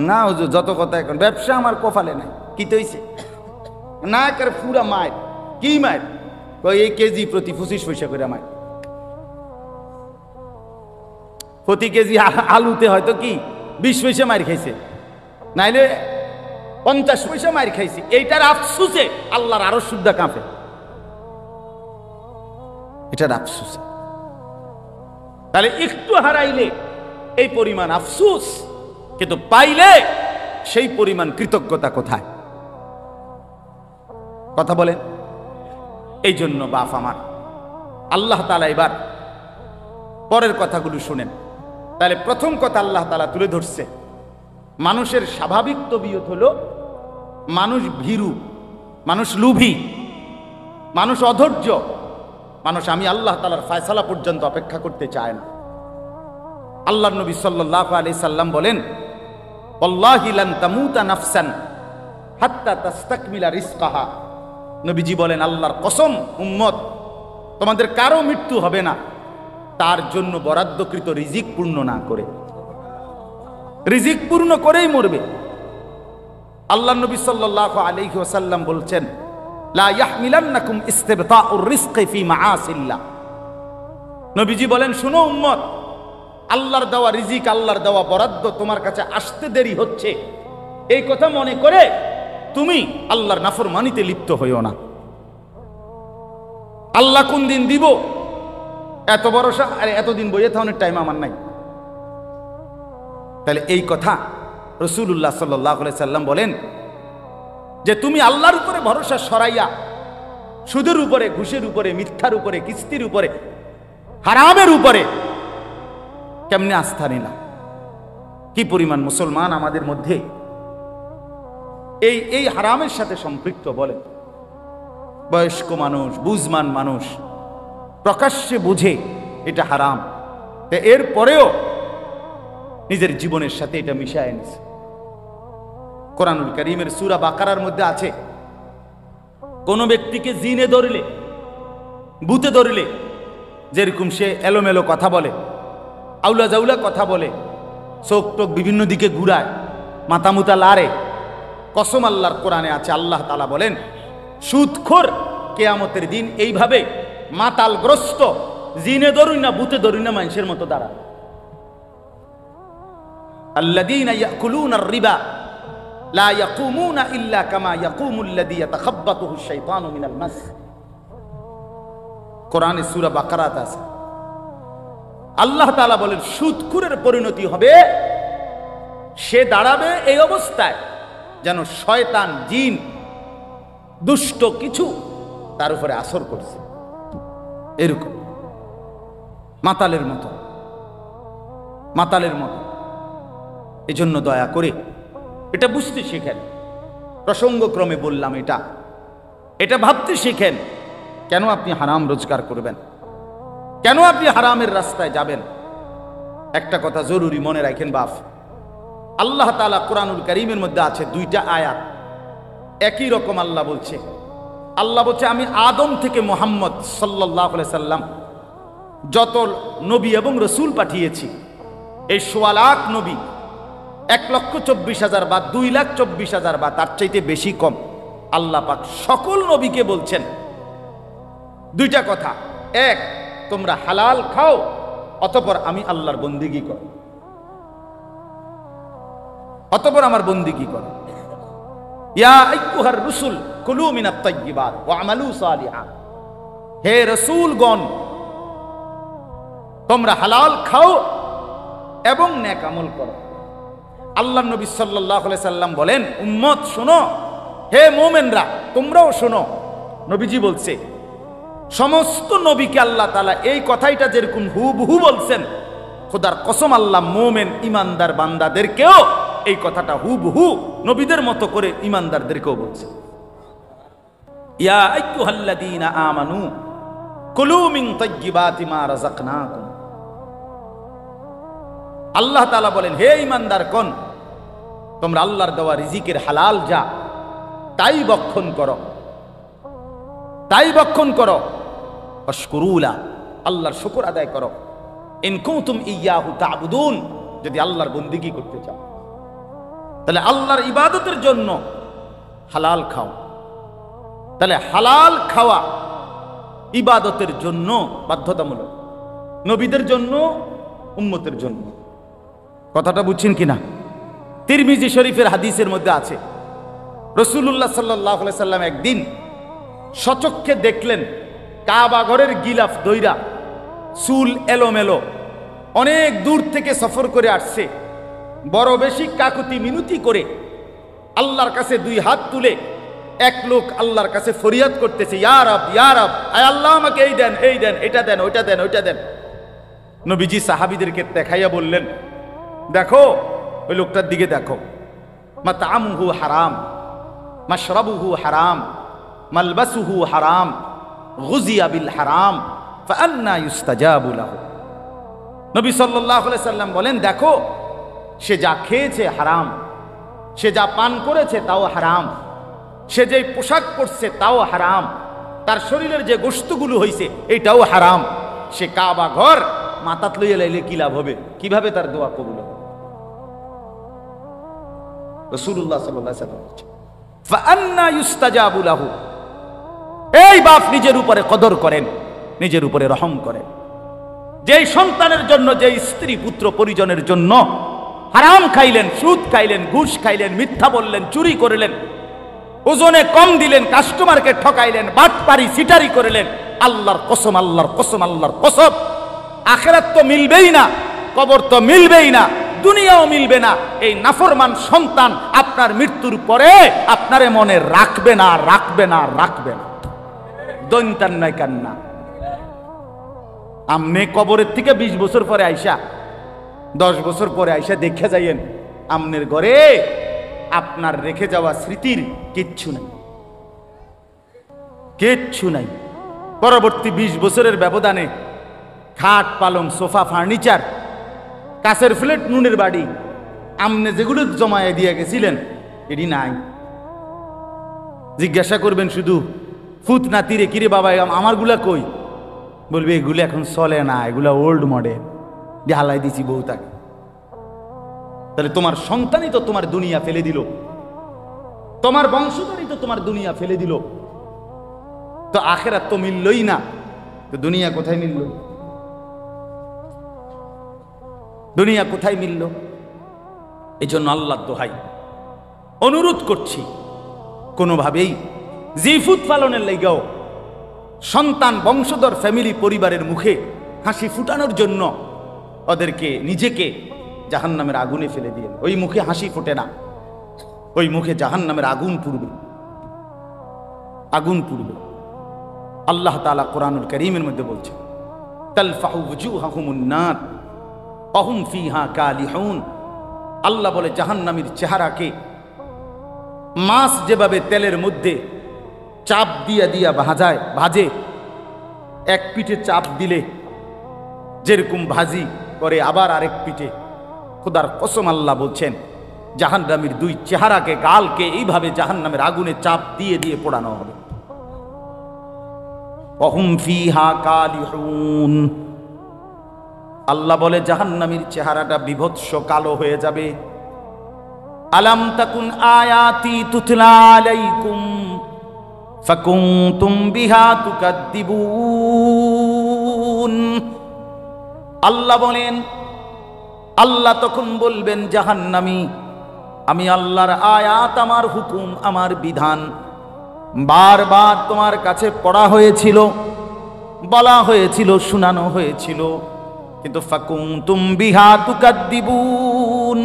না হুজুর যত কথা এখন ব্যবসা আমার কপালে নাই, কি তৈছে না করে পুরা মায়ের কি মায়ের কই এই কেজি প্রতি 25 পয়সা করে মায়ের, প্রতি কেজি আলুতে হয়তো কি 20 পয়সা মার খাইছে, নাইলে 50 পয়সা মার খাইছে। এইটার আফসুসে আল্লাহর আরো শুদ্ধা কাঁপে, এটার আফসুসে। তাহলে একটু হারাইলে এই পরিমাণ আফসুস, কিন্তু পাইলে সেই পরিমাণ কৃতজ্ঞতা কোথায়? কথা বলেন। এই জন্য বাপ আমার, আল্লাহ তাআলা এবার পরের কথাগুলো শুনেন। তাহলে প্রথম কথা আল্লাহ তাআলা তুলে ধরছে, মানুষের স্বাভাবিক তবিয়ত হলো মানুষ ভীরু, মানুষ লোভী, মানুষ অধৈর্য, মানুষ আমি আল্লাহ তাআলার ফয়সালা পর্যন্ত অপেক্ষা করতে চায় না। আল্লাহর নবী সাল্লাল্লাহু আলাইহি সাল্লাম বলেন, ওয়াল্লাহি লান তামুতা নাফসান হাত্তা তাস্তাকমিলা রিজকাহা। নবীজি বলেন, আল্লাহর কসম উম্মত, তোমাদের কারো মৃত্যু হবে না তার জন্য বরাদ্দকৃত রিজিক পূর্ণ না করে। রিজিক পূর্ণ করেই মরবে। আল্লাহর নবী সাল্লাল্লাহু আলাইহি ওয়াসাল্লাম বলছেন, লা ইয়াহমিলান্নাকুম ইস্তিবতাউর রিজকি ফি মাআসিল্লাহ। নবীজি বলেন, শুনো উম্মত, আল্লাহর দেওয়া রিজিক, আল্লাহর দেওয়া বরাদ্দ তোমার কাছে আসতে দেরি হচ্ছে, এই কথা মনে করে তুমি আল্লাহর নাফরমানিতে লিপ্ত হইও না। আল্লাহ কোন দিন দিব এত ভরসা, আর এতদিন বইয়ে থাকার টাইম আমার নাই। তাহলে এই কথা রাসূলুল্লাহ সাল্লাল্লাহু আলাইহি সাল্লাম বলেন যে তুমি আল্লাহর উপরে ভরসা সরাইয়া সুদের উপরে, ঘুষের উপরে, মিথ্যার উপরে, কিস্তির উপরে, হারামের উপরে কেমনে আস্থা নিলা? কি পরিমাণ মুসলমান আমাদের মধ্যে এই হারামের সাথে সম্পৃক্ত? বলে বয়স্ক মানুষ, বুঝমান মানুষ প্রকাশ্যে বুঝে এটা হারাম, এর পরেও নিজের জীবনের সাথে এটা মিশায় নিছে। কোরআনুল কারীমের সূরা বাকারার মধ্যে আছে, কোন ব্যক্তিকে জিনে ধরলে, ভূতে ধরলে, যেরকম সে এলোমেলো কথা বলে, আউলা জাউলা কথা বলে, চোখ টোক বিভিন্ন দিকে ঘুরায়, মাথা মুতা লাড়ে, কসম আল্লাহর কোরআনে আছে, আল্লাহ তাআলা বলেন সুদখোর কিয়ামতের দিন এইভাবে মাতালগ্রস্ত, জিনে ধরুন না, ভূতে ধরুন না, মানুষের মতো দাঁড়া। আল্লাযীনা ইয়াকুলুনার রিবা লা ইয়াকুমুনা ইল্লা কামা ইয়াকুমুল্লাযী ইয়াতাখাব্বাতুহুশ শাইতানু মিনাল মাস। কোরআনে সূরা বাকারাতে আছে, আল্লাহ তাআলা বলেন সুদখোরের পরিণতি হবে, সে দাঁড়াবে এই অবস্থায় যেন শয়তান, জিন, দুষ্ট কিছু তার উপরে আসর করছে, এরকম মাতালের মতো, মাতালের মতো। এজন্য দয়া করে এটা বুঝতে শিখেন। প্রসঙ্গক্রমে বললাম, এটা ভাবতে শিখেন। কেন আপনি হারাম রোজগার করবেন? কেন আপনি হারামের রাস্তায় যাবেন? একটা কথা জরুরি মনে রাখেন বাপ, আল্লাহ তাআলা কোরআনুল কারীমের মধ্যে আছে দুইটা আয়াত, একই রকম আল্লাহ বলছে। আল্লাহ বলছে, আমি আদম থেকে মুহাম্মদ সাল্লাল্লাহু আলাইহি সাল্লাম যত নবী এবং রসুল পাঠিয়েছি, এই ১৬ লাখ নবী, ১,২৪,০০০ বা ২,২৪,০০০ বা তার চাইতে বেশি কম, আল্লাহ পাক সকল নবীকে বলছেন দুইটা কথা। এক, তোমরা হালাল খাও, অতঃপর আমি আল্লাহর বন্দেগী করো, অতঃপর আমার বন্দেগী করো। ইয়া আইয়ুহার রুসুল কুলু মিনাত তাইয়্যিবাত ওয়া আমালু সালিহান। হে রাসূলগণ, তোমরা হালাল খাও এবং নেক আমল করো। আল্লাহর নবী সাল্লাল্লাহু আলাইহি সাল্লাম বলেন, উম্মত শোনো, হে মুমিনরা তোমরাও শোনো। নবীজি বলছে, সমস্ত নবীকে আল্লাহ তাআলা এই কথাইটা যেরকম হুবহু বলছেন, খোদার কসম আল্লাহ মোমেন ইমানদার বান্দাদেরকেও এই কথাটা হুবহু নবীদের মতো করে ইমানদারদেরকেও বলছেন। ইয়া আইয়ুহাল্লাযীনা আমানু কুলু মিন তাইয়্যিবাতি মা রাযাকনাকুম। আল্লাহ তাআলা বলেন, হে ইমানদারগণ, তোমরা আল্লাহর দেওয়া রিজিকের হালাল যা তাই ভক্ষণ করো, তাই ভক্ষণ করো। আশকুরুলা, আল্লাহর শুকর আদায় করো। ইন কুনতুম ইয়াহু তা'বুদুন, যদি আল্লাহর বন্দেগী করতে চাও তাহলে আল্লাহর ইবাদতের জন্য হালাল খাও। তাহলে হালাল খাওয়া ইবাদতের জন্য বাধ্যতামূলক, নবীদের জন্য, উম্মতের জন্য। কথাটা বুঝছেন কিনা? তিরমিজি শরীফের হাদিসের মধ্যে আছে, রাসূলুল্লাহ সাল্লাল্লাহু আলাইহি সাল্লাম একদিন সচক্ষে দেখলেন কাবা ঘরের গিলাফ দইরা, চুল এলোমেলো, অনেক দূর থেকে সফর করে আসছে, বড় বেশি কাকুতি মিনতি করে আল্লাহর কাছে দুই হাত তুলে এক লোক আল্লাহর কাছে ফরিয়াদ করতেছে, ইয়া রব, ইয়া রব, আয় আল্লাহ আমাকে এই দেন, এই দেন, এটা দেন, ওইটা দেন, ওইটা দেন। নবীজি সাহাবীদেরকে দেখাইয়া বললেন, দেখো ওই লোকটার দিকে দেখো, মাতআমুহু হারাম, মাশরাবুহু হারাম, মালবাসুহু হারাম, গুযিয়া বিল হারাম, ফাআন্না ইউস্তাজাবু লাহু। নবী সাল্লাল্লাহু আলাইহি সাল্লাম বলেন, দেখো সে যা খেয়েছে হারাম, সে যা পান করেছে তাও হারাম, সে যে পোশাক পরছে তাও হারাম, তার শরীরের যে গোশতগুলো হইছে এটাও হারাম। সে কাবা ঘর মাথাত লইয়া লাইলে কি লাভ হবে? কিভাবে তার দোয়া কবুল হবে? রাসূলুল্লাহ সাল্লাল্লাহু আলাইহি ওয়াসাল্লাম বলেছেন, ফাআন্না ইউস্তাজাবু লাহু। এই বাপ নিজের উপরে কদর করেন, নিজের উপরে রহম করেন। যেই সন্তানের জন্য, যে স্ত্রী পুত্র পরিজনের জন্য হারাম খাইলেন, সুদ খাইলেন, ঘুষ খাইলেন, মিথ্যা বললেন, চুরি করলেন, ওজনে কম দিলেন, কাস্টমারকে ঠকাইলেন, বাটপারি সিটারি করলেন, আল্লাহর কসম, আল্লাহর কসম, আল্লাহর কসম, আখিরাত তো মিলবেই না, কবর তো মিলবেই না, দুনিয়াও মিলবে না। এই নাফরমান সন্তান আপনার মৃত্যুর পরে আপনারে মনে রাখবে না, রাখবে না, রাখবে না। দৈন্তান নাই কান্না। আমনে কবরের থেকে 20 বছর পরে আইসা, 10 বছর পরে আইসা দেখে যাইয়েন আমনের ঘরে আপনার রেখে যাওয়া স্মৃতির কিচ্ছু নাই, কিচ্ছু নাই। পরবর্তী 20 বছরের ব্যবধানে খাট, পালং, সোফা, ফার্নিচার, কাছের ফ্লেট, নুনের বাড়ি, আমনে যেগুলো জমায়ে দিয়ে গেছিলেন এটি নাই। জিজ্ঞাসা করবেন শুধু ফুত নাতিরে, কিরে বাবা আমারগুলা কই? বলবে এগুলো এখন চলে না, এগুলা ওল্ড মডেল, দিয়ে হালাই দিছি বউ তাকে। তাহলে তোমার সন্তানই তো তোমার দুনিয়া ফেলে দিল, তোমার বংশধরই তো তোমার দুনিয়া ফেলে দিল। তো আখিরাত তো মিললই না, তো দুনিয়া কোথায় মিলল? দুনিয়া কোথায় মিলল? এই জন্য আল্লাহর দোহাই অনুরোধ করছি, কোনোভাবেই জিফুত পালনের লাইগাও সন্তান, বংশধর, ফ্যামিলি, পরিবারের মুখে হাসি ফুটানোর জন্য ওদেরকে, নিজেকে জাহান্নামের আগুনে ফেলে দিয়ে, ওই মুখে হাসি ফোটে না, ওই মুখে জাহান্নামের আগুন পুড়বে, আগুন পুড়বে। আল্লাহ তাআলা কোরআনুল কারীমের মধ্যে বলছে, তালফাহু ওয়ুজুহাহুমুন নার ওয়া হুম ফিহা কালিহুন। আল্লাহ বলে জাহান্নামীর চেহারাকে মাছ যেভাবে তেলের মধ্যে চাপ দিয়া দিয়া ভাজে, এক পিঠে চাপ দিলে যেরকম ভাজি করে আবার আরেক পিঠে, খোদার কসম আল্লাহ বলছেন জাহান্নামীর দুই চেহারাকে, গালকে এইভাবে জাহান্নামের আগুনে চাপ দিয়ে দিয়ে পোড়ানো হবে। ওয়াহুম ফিহা কালিহুন। আল্লাহ বলে জাহান্নামীর চেহারাটা বিভৎস কালো হয়ে যাবে। আলাম তাকুন আয়াতি তুতলা আলাইকুম ফাকুনতুম বিহা তুকাদ্দিবুন। আল্লাহ বলেন, আল্লাহ তখন বলবেন জাহান্নামী, আমি আল্লাহর আয়াত, আমার হুকুম, আমার বিধান বারবার তোমার কাছে পড়া হয়েছিল, বলা হয়েছিল, শোনানো হয়েছিল, কিন্তু ফাকুনতুম বিহা তুকাদ্দিবুন,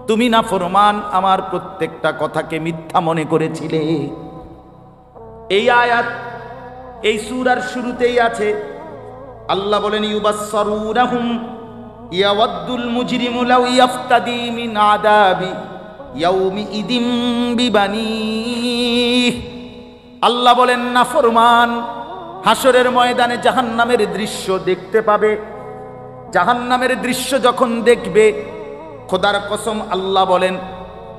তুমি না ফরমান, আমার প্রত্যেকটা কথাকে মিথ্যা মনে করেছিলে। এই আয়াত, এই সূরার শুরুতেই আছে, আল্লাহ বলেন ইউবাসসারুনাহুম ইয়াওয়াদ্দুল মুজরিমু লাউ ইয়াফতাদি মিন আযাবি ইয়াউমি ইদিম বিবানিহ। আল্লাহ বলেন নাফরমান হাসরের ময়দানে জাহান্নামের দৃশ্য দেখতে পাবে। জাহান্নামের দৃশ্য যখন দেখবে, খোদার কসম আল্লাহ বলেন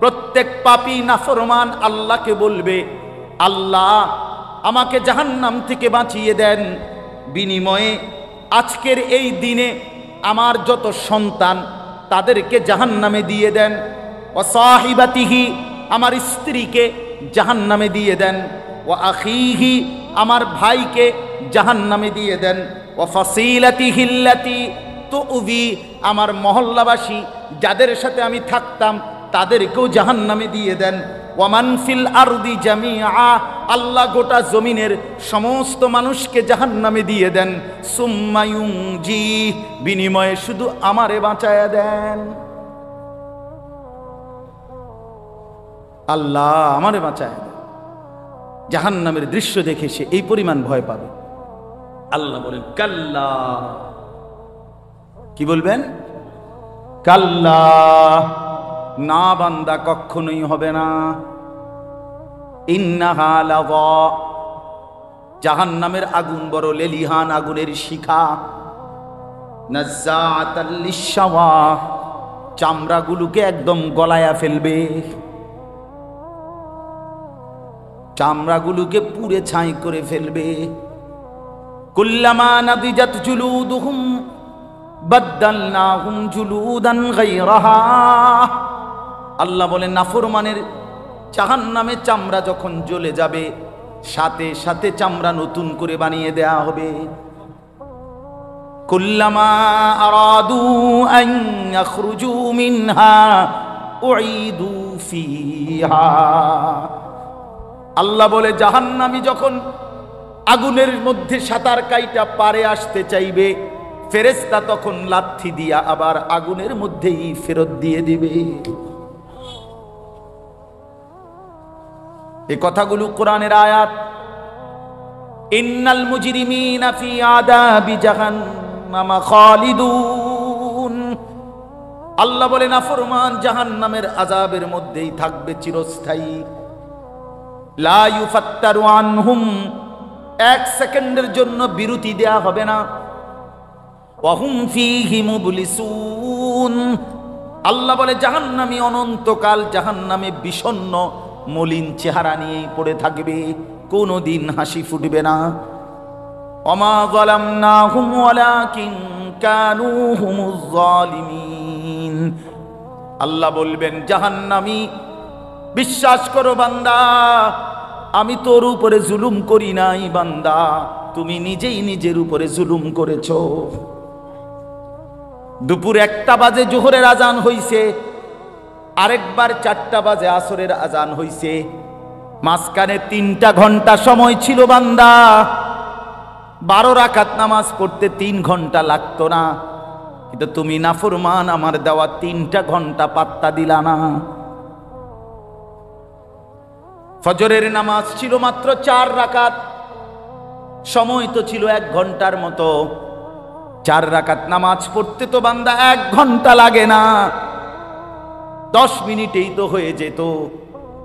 প্রত্যেক পাপী নাফরমান আল্লাহকে বলবে, আল্লাহ আমাকে জাহান্নাম থেকে বাঁচিয়ে দেন, বিনিময়ে আজকের এই দিনে আমার যত সন্তান তাদেরকে জাহান্নামে দিয়ে দেন। ও সাহিবাতিহি আমার স্ত্রীকে জাহান্নামে দিয়ে দেন। ও আখিহি আমার ভাইকে জাহান্নামে দিয়ে দেন। ও ফাসিলাতিহি আল্লাতি তুউযি আমার মহল্লাবাসী যাদের সাথে আমি থাকতাম তাদেরকেও জাহান্নামে দিয়ে দেন। ওয়ামান ফিল আরদি জামিআ আল্লাহ গোটা জমিনের সমস্ত মানুষকে জাহান্নামে দিয়ে দেন। সুম্মা ইউনজি বিনিময়ে শুধু আমারে বাঁচায়া দেন। আল্লাহ আমারে বাঁচায়া দেন। জাহান্নামের দৃশ্য দেখে সে এই পরিমাণ ভয় পাবে। আল্লাহ বলেন কাল্লা, কি বলবেন? কাল্লা, না বান্দা কখনোই হবে না। ইন্নাহা লাযা জাহান্নামের আগুন বড় লেলিহান আগুনের শিখা। নাজ্জাআতাল লিশাওয়া চামড়াগুলোকে একদম গলায়া ফেলবে, চামড়াগুলোকে পুড়ে ছাই করে ফেলবে। কুল্লামা নাদিজাত জুলুদুহুম বাদদালনাহুম জুলুদান গায়রাহা। আল্লাহ বলেন নাফরমানের জাহান্নামে চামড়া যখন জ্বলে যাবে, সাথে সাথে চামড়া নতুন করে বানিয়ে দেয়া হবে। কুল্লামা আরাদু আন ইয়াখরুজু মিনহা উঈদু ফিহা। আল্লাহ বলে জাহান্নামী যখন আগুনের মধ্যে সাঁতার কাইটা পারে আসতে চাইবে, ফেরেশতা তখন লাথি দিয়া আবার আগুনের মধ্যেই ফেরত দিয়ে দিবে। এই কথাগুলো কোরআনের আয়াত। ইন্নাল মুজরিমিনা ফি আযাবি জাহান্নাম খালিদুন। আল্লাহ বলেন নাফরমান জাহান্নামের আযাবের মধ্যেই থাকবে চিরস্থায়ী। লা ইউফাত্তারু আনহুম এক সেকেন্ডের জন্য বিরতি দেয়া হবে না। ওয়াহুম ফীহি মুবলিসুন। আল্লাহ বলে জাহান্নামী অনন্তকাল জাহান্নামে বিষণ্ণ মলিন চেহারা নিয়েই পড়ে থাকবে, কোনোদিন হাসি ফুটবে না। ওমা যালামনাহুম ওয়ালাকিন কানু হুমুজ জালিমিন। আল্লাহ বলবেন জাহান্নামী বিশ্বাস করো বান্দা, আমি তোর উপরে জুলুম করি নাই বান্দা, তুমি নিজেই নিজের উপরে জুলুম করেছো। দুপুর 1টা বাজে জোহরের আজান হইছে, আরেকবার 4টা বাজে আসরের আজান হইছে, মাঝখানে 3টা ঘন্টা সময় ছিল বান্দা। 12 রাকাত নামাজ পড়তে 3 ঘন্টা লাগতো না, কিন্তু তুমি নাফরমান আমার দেওয়া 3টা ঘন্টা পাত্তা দিলা না। ফজরের নামাজ ছিল মাত্র 4 রাকাত, সময় তো ছিল 1 ঘন্টার মতো। 4 রাকাত নামাজ পড়তে তো বান্দা 1 ঘন্টা লাগে না, 10 মিনিটেই তো হয়ে যেত।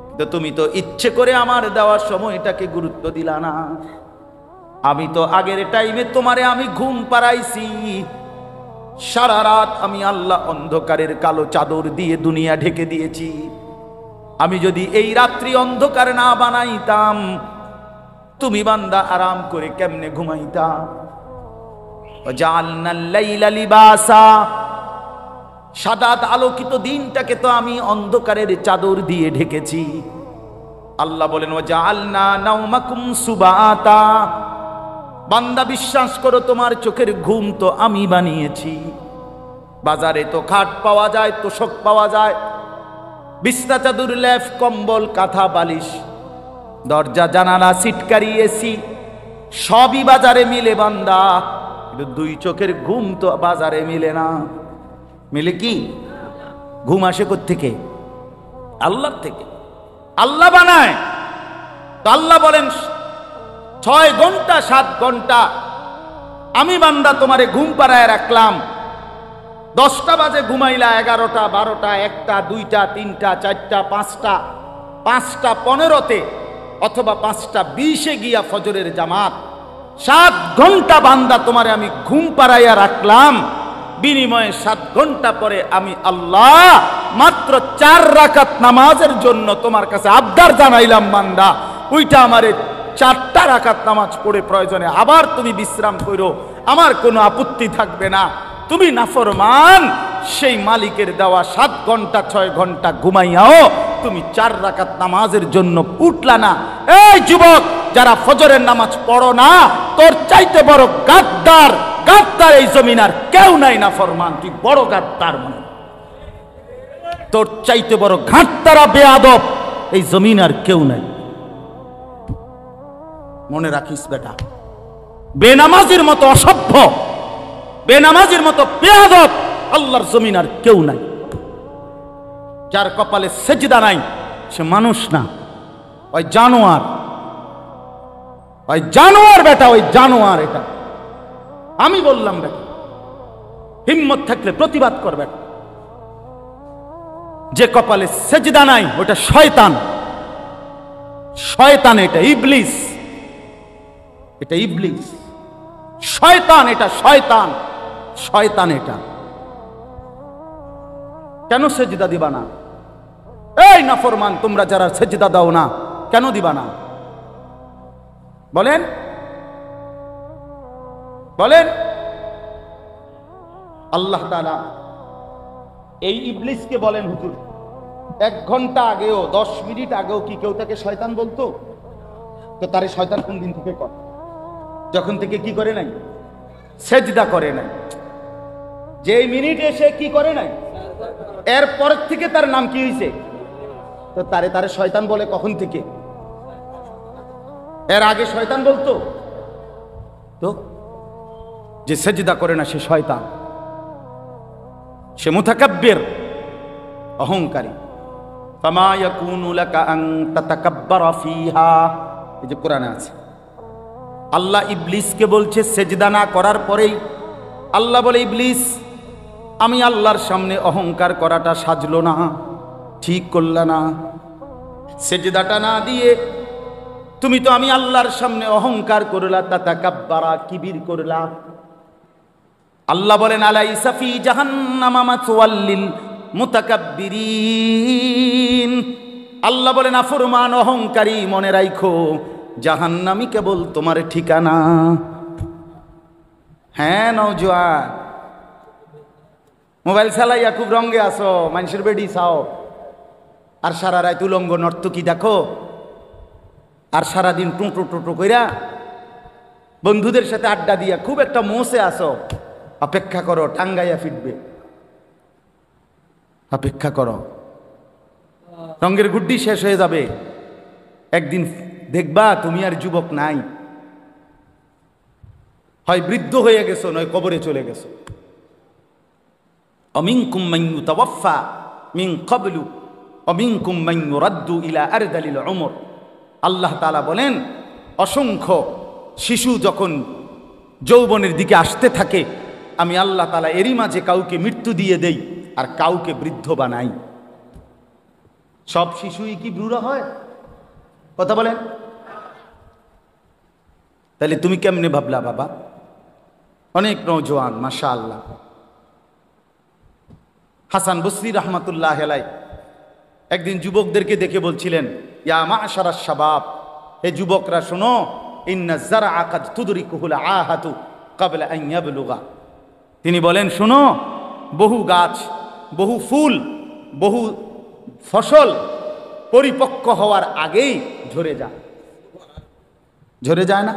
কিন্তু তুমি তো ইচ্ছে করে আমার দেওয়ার সময়টাকে গুরুত্ব দিলা না। আমি তো আগের টাইমে তোমারে আমি ঘুম পাড়াইছি, সারা রাত আমি আল্লাহ অন্ধকারের কালো চাদর দিয়ে দুনিয়া ঢেকে দিয়েছি। আমি যদি এই রাত্রি অন্ধকার না বানাইতাম, তুমি বান্দা আরাম করে কেমনে ঘুমাইতা? ওয়াজআলনাল লাইলা লিবাসা সাদাত আলোকিত দিনটাকে তো আমি অন্ধকারের চাদর দিয়ে ঢেকেছি। আল্লাহ বলেন ওয়াজআলনা নাওমাকুম সুবাতা। বান্দা বিশ্বাস করো তোমার চোখের ঘুম তো আমি বানিয়েছি। বাজারে তো খাট পাওয়া যায়, তোশক পাওয়া যায়, বিছনা চাদর লেপ কম্বল কাঁথা বালিশ দরজা জানালা সিটকারি এসি সবই বাজারে মিলে বান্দা, কিন্তু 2 চোখের ঘুম তো বাজারে মিলে না। মিলে কি? ঘুম আসে কোত্থেকে? আল্লাহর থেকে। আল্লাহ বানায়। তো আল্লাহ বলেন 6 ঘন্টা 7 ঘন্টা আমি বান্দা তোমারে ঘুম পাড়ায় রাখলাম, 10টা বাজে ঘুমাইলা, 11টা 12টা 1টা 2টা 3টা 4টা 5টা 5টা 15তে অথবা 5টা 20-এ গিয়া ফজরের জামাত, 7 ঘন্টা বান্দা তোমারে আমি ঘুম পাড়াইয়া রাখলাম, বিনিময়ে 7 ঘন্টা পরে আমি আল্লাহ মাত্র 4 রাকাত নামাজের জন্য তোমার কাছে আবদার জানাইলাম, বান্দা ওইটা আমারে 4টা রাকাত নামাজ পড়ে প্রয়োজনে আবার তুমি বিশ্রাম করো, আমার কোনো আপত্তি থাকবে না। তুমি নাফরমান, সেই মালিকের দেওয়া 7 ঘন্টা 6 ঘন্টা ঘুমাইয়াও তুমি 4 রাকাত নামাজের জন্য উঠলা না। এই যুবক, যারা ফজরের নামাজ পড়ো না, তোর চাইতে বড় গাদ্দার গাদ্দার এই জমিন আর কেউ নাই। নাফরমান, তুই বড় গাদ্দার, মনে তোর চাইতে বড় ঘাটতারা বেয়াদব এই জমিন আর কেউ নাই। মনে রাখিস বেটা, বেনামাজির মতো অসভ্য, বেনামাজির মতো বেয়াদব আল্লাহর জমিন আর কেউ নাই। যার কপালে সেজদা নাই সে মানুষ না, ওই জানোয়ার, ওই জানোয়ার বেটা, ওই জানোয়ার। এটা আমি বললাম বেটা, হিম্মত থাকলে প্রতিবাদ কর বেটা। যে কপালে সেজদা নাই ওটা শয়তান, শয়তান, এটা ইবলিস, এটা ইবলিস, শয়তান, এটা শয়তান, শয়তান। এটা কেন সেজদা দিবা না? এই নাফরমান, তোমরা যারা সেজদা দাও না, কেন দিবা না বলেন? বলেন। আল্লাহ তাআলা এই ইবলিসকে বলেন, হুজুর 1 ঘন্টা আগেও 10 মিনিট আগেও কি কেউ তাকে শয়তান বলতো? তো তারে শয়তান কোন দিন থেকে কর? যখন থেকে কি করে নাই? সেজদা করে নাই। যেই মিনিটে সে কি করে নাই, এরপর থেকে তার নাম কি হয়েছে? তো তারে শয়তান বলে কখন থেকে? এর আগে শয়তান বলতো? তো যে সেজদা করে না সে শয়তান, সে মুতাকাব্বির, অহংকারী। ফামা ইয়াকুনু লাকা আন তাতাকাব্বারা ফিহা, এই যে কোরআনে আছে। আল্লাহ ইবলিসকে বলছে সেজদা না করার পরেই আল্লাহ বলে, ইবলিস আমি আল্লাহর সামনে অহংকার করাটা সাজলো না, ঠিক করলা না। সেজদাটা না দিয়ে তুমি তো আমি আল্লাহর সামনে অহংকার করলা, তাতাকাব্বারা, কিবির করলা। আল্লাহ বলেন, আলাইসা ফি জাহান্নামা মাসওয়াল লিল মুতাকাব্বিরিন। আল্লাহ বলেন, নাফরমান অহংকারী, মনে রাখো জাহান্নামই কেবল তোমার ঠিকানা। হ্যাঁ নওজোয়ান, মোবাইল চালাইয়া খুব রঙে আসো, মানুষের বেডি চাও, আর সারা রাত উলঙ্গ নর্তকী দেখো, আর সারাদিন টুঁটো টুঁটো কইরা বন্ধুদের সাথে আড্ডা দিয়া খুব একটা মোসে আসো। অপেক্ষা করো, টাঙ্গাইয়া ফিরবে। অপেক্ষা করো, রঙের গুড্ডি শেষ হয়ে যাবে, একদিন দেখবা তুমি আর যুবক নাই, হয় বৃদ্ধ হয়ে গেছো, নয় কবরে চলে গেছো। অমিনকুম মান ইউতাওয়াফা মিন ক্বাবলু অমিনকুম মান ইউরাদ্দু ইলা আরদালিল উমর। আল্লাহ তাআলা বলেন, অসংখ্য শিশু যখন যৌবনের দিকে আসতে থাকে, আমি আল্লাহ তাআলা এরই মাঝে কাউকে মৃত্যু দিয়ে দেই আর কাউকে বৃদ্ধ বানাই। সব শিশুই কি বুড়া হয়? কথা বলেন। তাহলে তুমি কেমনে ভাবলা বাবা? অনেক নওজোয়ান, মাশাআল্লাহ। হাসান বসরি রহমাতুল্লাহ আলাইহি একদিন যুবকদেরকে দেখে বলছিলেন, ইয়া মা'শারাশ শাবাব, হে যুবকরা শোনো, ইন্না যারআ কাদ তুদরিকুহুল আহাতু ক্বাবলা আন ইয়াবলুগা। তিনি বলেন, শোনো, বহু গাছ, বহু ফুল, বহু ফসল পরিপক্ক হওয়ার আগেই ঝরে যায়। ঝরে যায় না?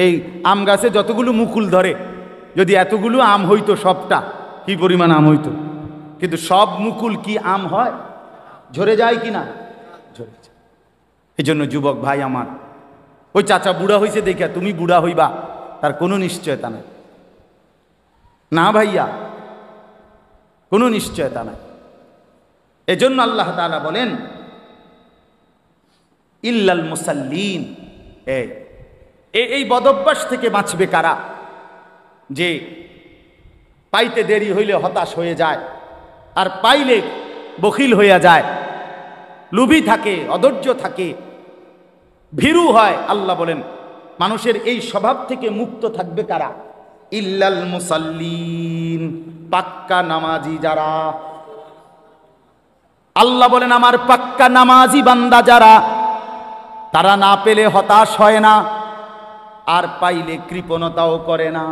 এই আম গাছে যতগুলো মুকুল ধরে, যদি এতগুলো আম হইতো, সবটা কি পরিমাণ আম হইতো, কিন্তু সব মুকুল কি আম হয়? ঝরে যায় কি না? ঝরে যায়। এই জন্য যুবক ভাই আমার, ওই চাচা বুড়া হইছে দেখে তুমি বুড়া হইবা তার কোনো নিশ্চয়তা নাই। না ভাইয়া, কোনো নিশ্চয়তা নাই। এজন্য আল্লাহ তাআলা বলেন, ইল্লাল মুসাল্লিন, এই বদভ্যাস থেকে বাঁচবে কারা? যে পাইতে দেরি হইলে হতাশ হয়ে যায়, আর পাইলে বখিল হইয়া যায়, লোভী থাকে, অধৈর্য থাকে, ভীরু হয়। আল্লাহ বলেন মানুষের এই স্বভাব থেকে মুক্ত থাকবে কারা? ইল্লাল মুসাল্লিন, পাক্কা নামাজি যারা। আল্লাহ বলেন আমার পাক্কা নামাজি বান্দা যারা, তারা না পেলে হতাশ হয় না, আর পাইলে কৃপণতাও করে না।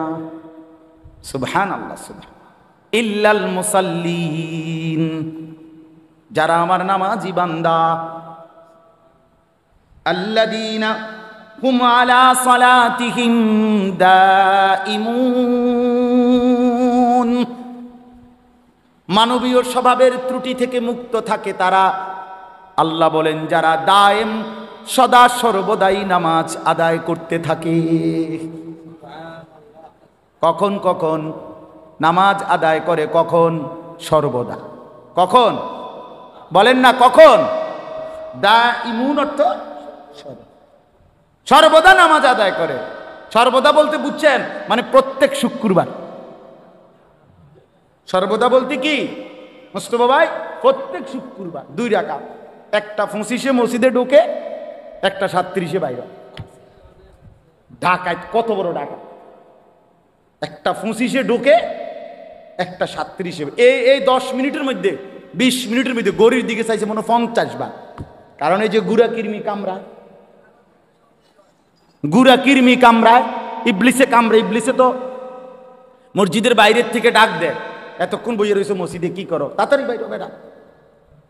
সুবহানাল্লাহ, সুবহান। ইল্লাল মুসাল্লিন, যারা আমার নামাজি বান্দা। আল্লাযীনা হুম আলা সালাতিহিম দাইমুন, মানবীয় স্বভাবের ত্রুটি থেকে মুক্ত থাকে তারা। আল্লাহ বলেন যারা দায়েম, সদা সর্বদাই নামাজ আদায় করতে থাকে। কখন কখন নামাজ আদায় করে? কখন? সর্বদা। কখন বলেন না? কখন? দাইমুন অর্থ সর্বদা নামাজ আদায় করে। সর্বদা বলতে বুঝছেন মানে প্রত্যেক শুক্রবার। সর্বদা বলতে কি মুস্তফা ভাই? প্রত্যেক শুক্রবার 2 রাকাত, একটা 25-এ মসজিদে ঢোকে, একটা 37-এ বাইরে। ঢাকায় কত বড় ঢাকা! একটা 25-এ ঢোকে, একটা 37-এ। এই 10 মিনিটের মধ্যে, 20 মিনিটের মধ্যে গড়ির দিকে চাইছে মনে 50 বার। কারণ এই যে গুড়া কিরমি কামড়ায়, গুড়া কিরমি কামড়ায়, ইবলিসে কামড়ে। ইবলিসে তো মসজিদের বাইরের থেকে ডাক দেয়, এতক্ষণ বইয়ে রয়েছে মসজিদে, কি করো? তাড়াতাড়ি বাইরে বেটা।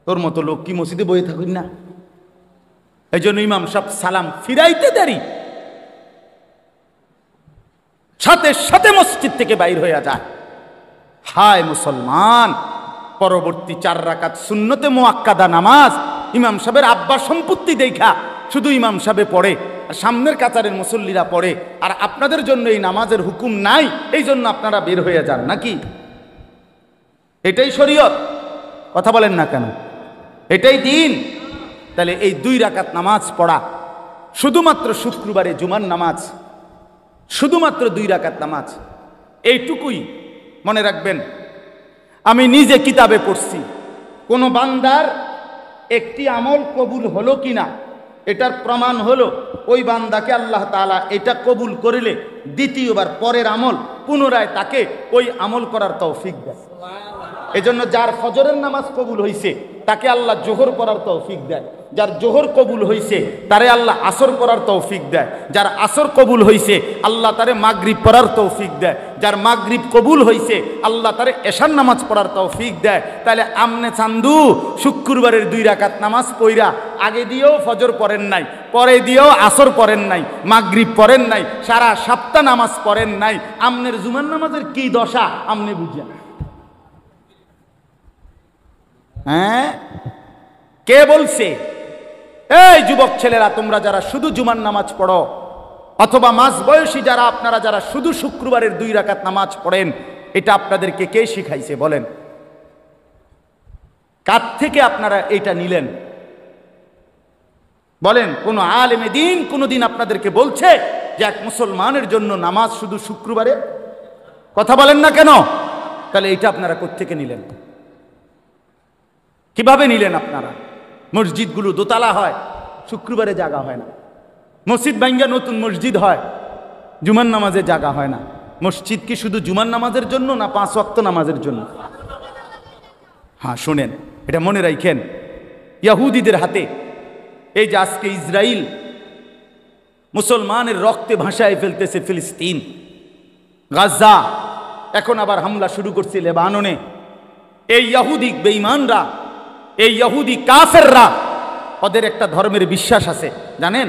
তোর মতো লোক কি মসজিদে বইয়ে থাকুন না? এই জন্য ইমাম সাহেব সালাম ফিরাইতে দেরি, সাথে সাথে মসজিদ থেকে বাইর হয়ে যায়। হায় মুসলমান, পরবর্তী 4 রাকাত সুন্নতে মুআক্কাদা নামাজ ইমাম সাহেবের আব্বা সম্পত্তি দেখা শুধু ইমাম সাহেবে পড়ে, আর সামনের কাতারের মুসল্লিরা পড়ে, আর আপনাদের জন্য এই নামাজের হুকুম নাই, এই জন্য আপনারা বের হয়ে যান নাকি? এটাই শরীয়ত? কথা বলেন না কেন? এটাই দিন? তাহলে এই 2 রাকাত নামাজ পড়া, শুধুমাত্র শুক্রবারে জুমার নামাজ, শুধুমাত্র 2 রাকাত নামাজ, এইটুকুই মনে রাখবেন। আমি নিজে কিতাবে পড়ছি, কোন বান্দার একটি আমল কবুল হলো কিনা এটার প্রমাণ হলো ওই বান্দাকে আল্লাহ তাআলা এটা কবুল করিলে দ্বিতীয়বার পরের আমল পুনরায় তাকে ওই আমল করার তৌফিক দেয়। এজন্য যার ফজরের নামাজ কবুল হইছে তাকে আল্লাহ জোহর পড়ার তৌফিক দেয়, যার জোহর কবুল হইছে তারে আল্লাহ আসর পড়ার তৌফিক দেয়, যার আসর কবুল হইছে আল্লাহ তারে মাগরিব পড়ার তৌফিক দেয়, যার মাগরিব কবুল হইছে আল্লাহ তারে এশার নামাজ পড়ার তৌফিক দেয়। তাহলে আমনে চান্দু শুক্রবারের 2 রাকাত নামাজ পইরা আগে দিয়েও ফজর পড়েন নাই, পরে দিয়েও আসর পড়েন নাই, মাগরিব পড়েন নাই, সারা সপ্তাহ নামাজ পড়েন নাই, আমনের জুমার নামাজের কি দশা আমনে বুঝেন? হ্যাঁ, কে বলছে? এই যুবক ছেলেরা, তোমরা যারা শুধু জুমার নামাজ পড়ো, অথবা মাঝ বয়সী যারা, আপনারা যারা শুধু শুক্রবারের 2 রাকাত নামাজ পড়েন, এটা আপনাদেরকে কে শিখাইছে বলেন? কার থেকে আপনারা এটা নিলেন বলেন? কোন আলেমে দিন কোনদিন আপনাদেরকে বলছে যে এক মুসলমানের জন্য নামাজ শুধু শুক্রবারে? কথা বলেন না কেন? তাহলে এটা আপনারা কোত্থেকে নিলেন? কিভাবে নিলেন আপনারা? মসজিদগুলো দোতলা হয়, শুক্রবারে জায়গা হয় না। মসজিদ ভাঙ্গা নতুন মসজিদ হয়, জুমার নামাজে জায়গা হয় না। মসজিদ কি শুধু জুমার নামাজের জন্য না 5 ওয়াক্ত নামাজের জন্য? হ্যাঁ শোনেন, এটা মনে রাখেন। ইহুদিদের হাতে এই যে আজকে ইসরায়েল মুসলমানের রক্তে ভাসায় ফেলতেছে ফিলিস্তিন, গাজা, এখন আবার হামলা শুরু করছে লেবাননে। এই ইহুদি বেঈমানরা, এই ইহুদি কাফেররা, ওদের একটা ধর্মের বিশ্বাস আছে জানেন?